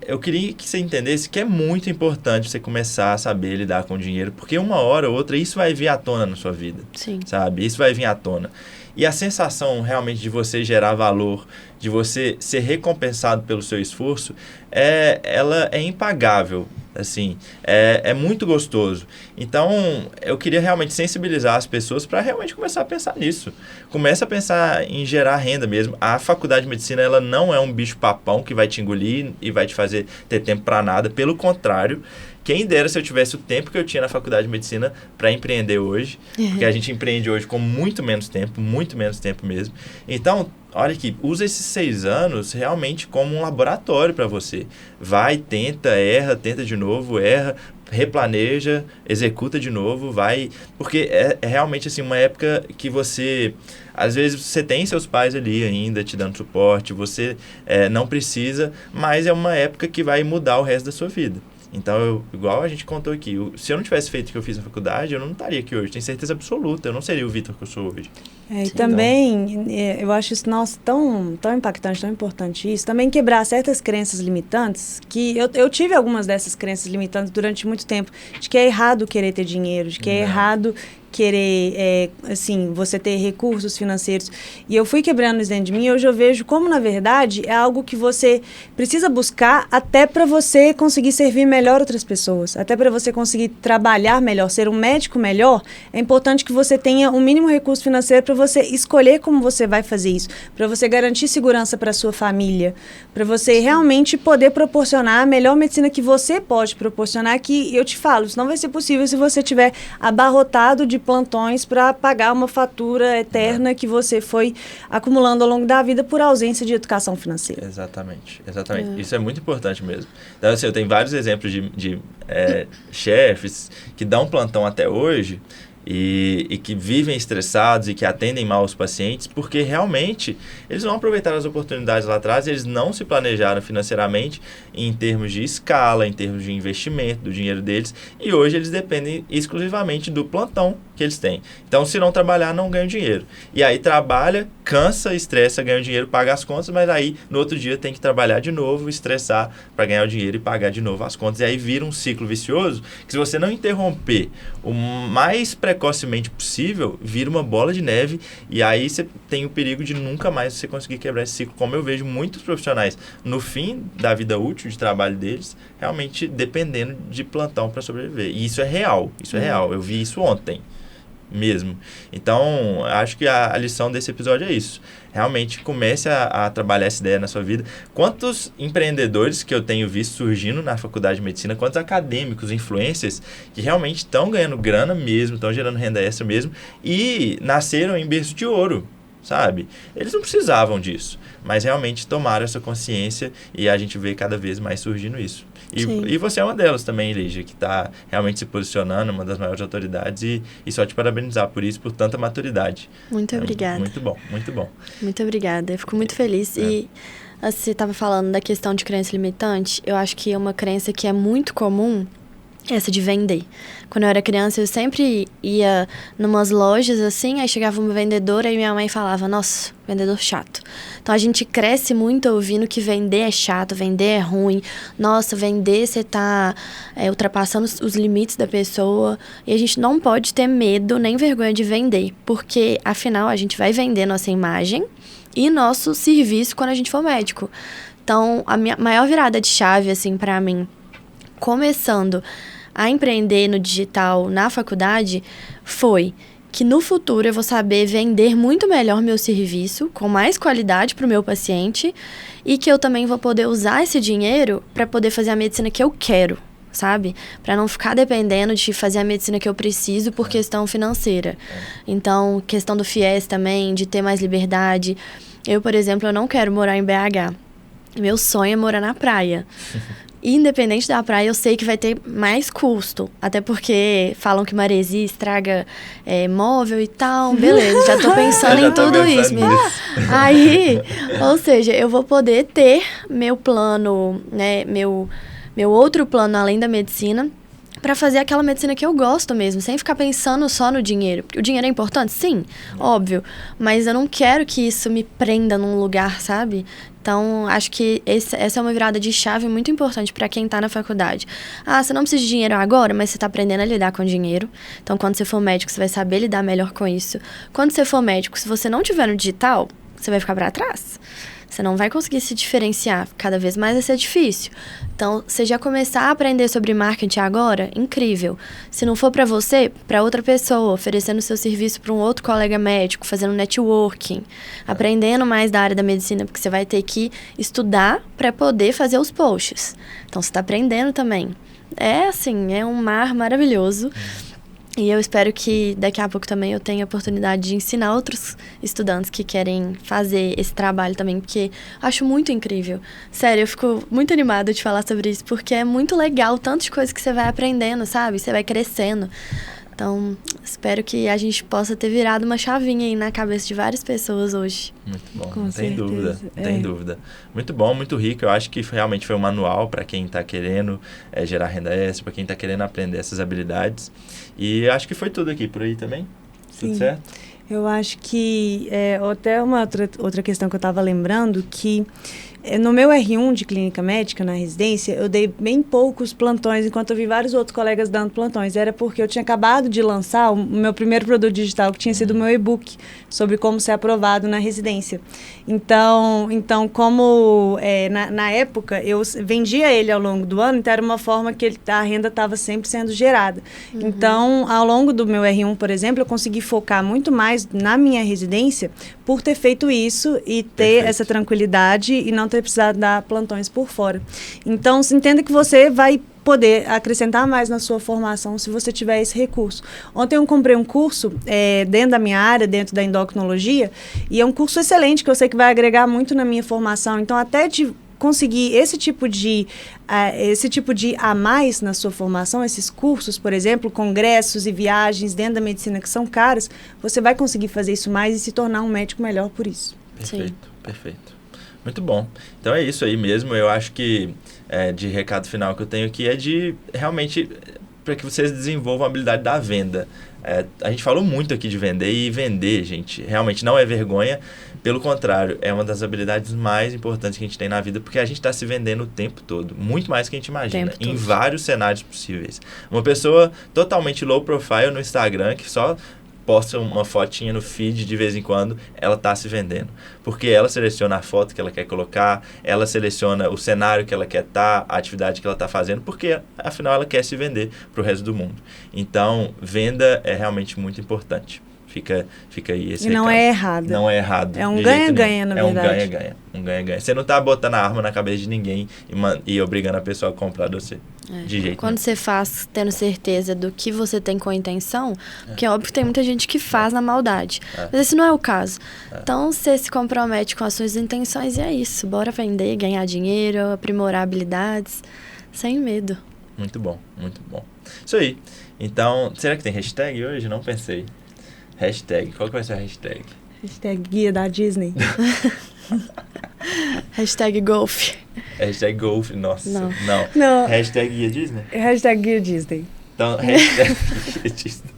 eu queria que você entendesse que é muito importante você começar a saber lidar com o dinheiro, porque uma hora ou outra isso vai vir à tona na sua vida. Sim. Sabe? Isso vai vir à tona. E a sensação realmente de você gerar valor, de você ser recompensado pelo seu esforço, ela é impagável. Assim, é muito gostoso. Então, eu queria realmente sensibilizar as pessoas para realmente começar a pensar nisso. Começa a pensar em gerar renda mesmo. A faculdade de medicina, ela não é um bicho-papão que vai te engolir e vai te fazer ter tempo para nada. Pelo contrário, quem dera se eu tivesse o tempo que eu tinha na faculdade de medicina para empreender hoje. Porque a gente empreende hoje com muito menos tempo mesmo. Então, olha aqui, usa esses 6 anos realmente como um laboratório para você. Vai, tenta, erra, tenta de novo, erra, replaneja, executa de novo, vai. Porque é realmente assim, uma época que você... Às vezes você tem seus pais ali ainda te dando suporte, você não precisa, mas é uma época que vai mudar o resto da sua vida. Então, igual a gente contou aqui, se eu não tivesse feito o que eu fiz na faculdade, eu não estaria aqui hoje, tenho certeza absoluta, eu não seria o Vitor que eu sou hoje. E também, eu acho isso, nossa, tão impactante, tão importante isso, também quebrar certas crenças limitantes, que eu tive algumas dessas crenças limitantes durante muito tempo, de que é errado querer ter dinheiro, de que é errado querer, assim, você ter recursos financeiros. E eu fui quebrando isso dentro de mim, e hoje eu vejo como, na verdade, é algo que você precisa buscar até para você conseguir servir melhor outras pessoas, até para você conseguir trabalhar melhor, ser um médico melhor. É importante que você tenha um mínimo recurso financeiro para você escolher como você vai fazer isso, para você garantir segurança para sua família, para você realmente poder proporcionar a melhor medicina que você pode proporcionar, que eu te falo, isso não vai ser possível se você tiver abarrotado de plantões para pagar uma fatura eterna que você foi acumulando ao longo da vida por ausência de educação financeira. Exatamente. Isso é muito importante mesmo. Então, assim, eu tenho vários exemplos de chefes que dão plantão até hoje e que vivem estressados e que atendem mal os pacientes, porque realmente eles não aproveitaram as oportunidades lá atrás, eles não se planejaram financeiramente em termos de escala, em termos de investimento, do dinheiro deles, e hoje eles dependem exclusivamente do plantão que eles têm. Então, se não trabalhar, não ganha dinheiro. E aí trabalha, cansa, estressa, ganha o dinheiro, paga as contas, mas aí no outro dia tem que trabalhar de novo, estressar para ganhar o dinheiro e pagar de novo as contas. E aí vira um ciclo vicioso que, se você não interromper o mais precocemente possível, vira uma bola de neve, e aí você tem o perigo de nunca mais você conseguir quebrar esse ciclo, como eu vejo muitos profissionais no fim da vida útil de trabalho deles, realmente dependendo de plantão para sobreviver. E isso é real, eu vi isso ontem mesmo. Então, acho que a lição desse episódio é isso. Realmente comece a trabalhar essa ideia na sua vida. Quantos empreendedores que eu tenho visto surgindo na faculdade de medicina, quantos acadêmicos, influencers, que realmente estão ganhando grana mesmo, estão gerando renda extra mesmo, e nasceram em berço de ouro, sabe? Eles não precisavam disso, mas realmente tomaram essa consciência, e a gente vê cada vez mais surgindo isso. E você é uma delas também, Lígia, que está realmente se posicionando, uma das maiores autoridades, e só te parabenizar por isso, por tanta maturidade. Muito obrigada. Muito bom, muito bom. Muito obrigada, eu fico muito feliz. E você estava falando da questão de crença limitante, eu acho que é uma crença que é muito comum, essa de vender. Quando eu era criança, eu sempre ia numas lojas assim, aí chegava uma vendedora e minha mãe falava, nossa, vendedor chato. Então, a gente cresce muito ouvindo que vender é chato, vender é ruim. Nossa, vender, você tá ultrapassando os limites da pessoa. E a gente não pode ter medo nem vergonha de vender, porque, afinal, a gente vai vender nossa imagem e nosso serviço quando a gente for médico. Então, a minha maior virada de chave, assim, pra mim, começando a empreender no digital na faculdade, foi que no futuro eu vou saber vender muito melhor meu serviço, com mais qualidade para o meu paciente, e que eu também vou poder usar esse dinheiro para poder fazer a medicina que eu quero, sabe? Para não ficar dependendo de fazer a medicina que eu preciso por questão financeira. Então, questão do FIES também, de ter mais liberdade. Eu, por exemplo, eu não quero morar em BH. Meu sonho é morar na praia. Independente da praia, eu sei que vai ter mais custo. Até porque falam que maresia estraga móvel e tal. Beleza, já tô pensando em tudo isso mesmo. Aí, ou seja, eu vou poder ter meu plano, né, meu outro plano além da medicina, para fazer aquela medicina que eu gosto mesmo, sem ficar pensando só no dinheiro. Porque o dinheiro é importante? Sim, óbvio. Mas eu não quero que isso me prenda num lugar, sabe? Então, acho que essa é uma virada de chave muito importante para quem está na faculdade. Ah, você não precisa de dinheiro agora, mas você está aprendendo a lidar com dinheiro. Então, quando você for médico, você vai saber lidar melhor com isso. Quando você for médico, se você não tiver no digital, você vai ficar para trás. Você não vai conseguir se diferenciar. Cada vez mais vai ser difícil. Então, você já começar a aprender sobre marketing agora, incrível. Se não for para você, para outra pessoa, oferecendo seu serviço para um outro colega médico, fazendo networking, aprendendo mais da área da medicina, porque você vai ter que estudar para poder fazer os posts. Então, você está aprendendo também. É assim, é um mar maravilhoso. E eu espero que daqui a pouco também eu tenha a oportunidade de ensinar outros estudantes que querem fazer esse trabalho também, porque acho muito incrível. Sério, eu fico muito animada de falar sobre isso, porque é muito legal, tanto de coisa que você vai aprendendo, sabe? Você vai crescendo. Então, espero que a gente possa ter virado uma chavinha aí na cabeça de várias pessoas hoje. Muito bom, não tem dúvida, não tem dúvida. Muito bom, muito rico. Eu acho que realmente foi um manual para quem está querendo gerar renda extra, para quem está querendo aprender essas habilidades. E acho que foi tudo aqui, por aí também? Sim. Tudo certo? Eu acho que, até uma outra questão que eu estava lembrando, que No meu R1 de clínica médica, na residência, eu dei bem poucos plantões, enquanto eu vi vários outros colegas dando plantões. Era porque eu tinha acabado de lançar o meu primeiro produto digital, que tinha sido o meu e-book, sobre como ser aprovado na residência. Então como na época, eu vendia ele ao longo do ano, então era uma forma que a renda estava sempre sendo gerada. Então, ao longo do meu R1, por exemplo, eu consegui focar muito mais na minha residência por ter feito isso e ter essa tranquilidade e não ter precisado dar plantões por fora. Então, entenda que você vai poder acrescentar mais na sua formação se você tiver esse recurso. Ontem eu comprei um curso dentro da minha área, dentro da endocrinologia, e é um curso excelente que eu sei que vai agregar muito na minha formação. Então, até de conseguir esse tipo de a mais na sua formação, esses cursos, por exemplo, congressos e viagens dentro da medicina que são caros, você vai conseguir fazer isso mais e se tornar um médico melhor por isso. Perfeito, perfeito. Muito bom. Então é isso aí mesmo. Eu acho que de recado final que eu tenho aqui é de realmente para que vocês desenvolvam a habilidade da venda. A gente falou muito aqui de vender e vender, gente, realmente não é vergonha. Pelo contrário, é uma das habilidades mais importantes que a gente tem na vida, porque a gente está se vendendo o tempo todo, muito mais do que a gente imagina, em vários cenários possíveis. Uma pessoa totalmente low profile no Instagram, que só posta uma fotinha no feed de vez em quando, ela está se vendendo. Porque ela seleciona a foto que ela quer colocar, ela seleciona o cenário que ela quer estar, a atividade que ela está fazendo, porque afinal ela quer se vender para o resto do mundo. Então, venda é realmente muito importante. Fica aí esse recado. Não é errado. Não é errado. É um ganha-ganha, na verdade. É um ganha-ganha. Um ganha-ganha. Você não tá botando a arma na cabeça de ninguém e obrigando a pessoa a comprar de você. De jeito Quando você faz tendo certeza do que você tem com a intenção, porque é óbvio que tem muita gente que faz na maldade. Mas esse não é o caso. Então, você se compromete com as suas intenções e é isso. Bora vender, ganhar dinheiro, aprimorar habilidades, sem medo. Muito bom, muito bom. Isso aí. Então, será que tem hashtag hoje? Não pensei. Hashtag. Qual que vai ser a hashtag? Hashtag guia da Disney. Hashtag golfe. Hashtag golfe, nossa. Não. Hashtag guia Disney? Hashtag guia Disney. Então, hashtag guia Disney.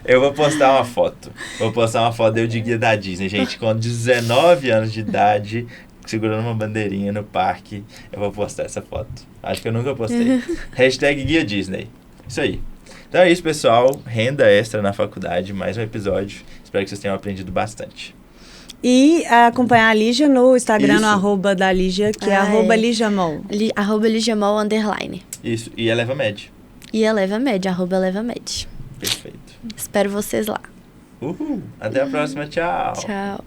Eu vou postar uma foto. Eu de guia da Disney, gente, com 19 anos de idade, segurando uma bandeirinha no parque. Eu vou postar essa foto. Acho que eu nunca postei. Hashtag guia Disney. Isso aí. Então é isso, pessoal. Renda extra na faculdade, mais um episódio. Espero que vocês tenham aprendido bastante. E acompanhar a Lígia no Instagram, no arroba da Lígia, que é arroba Lígiamol. Arroba Lígiamol _. Isso, e ElevaMed. E ElevaMed, arroba ElevaMed. Perfeito. Espero vocês lá. Uhul. Até a próxima, tchau. Tchau.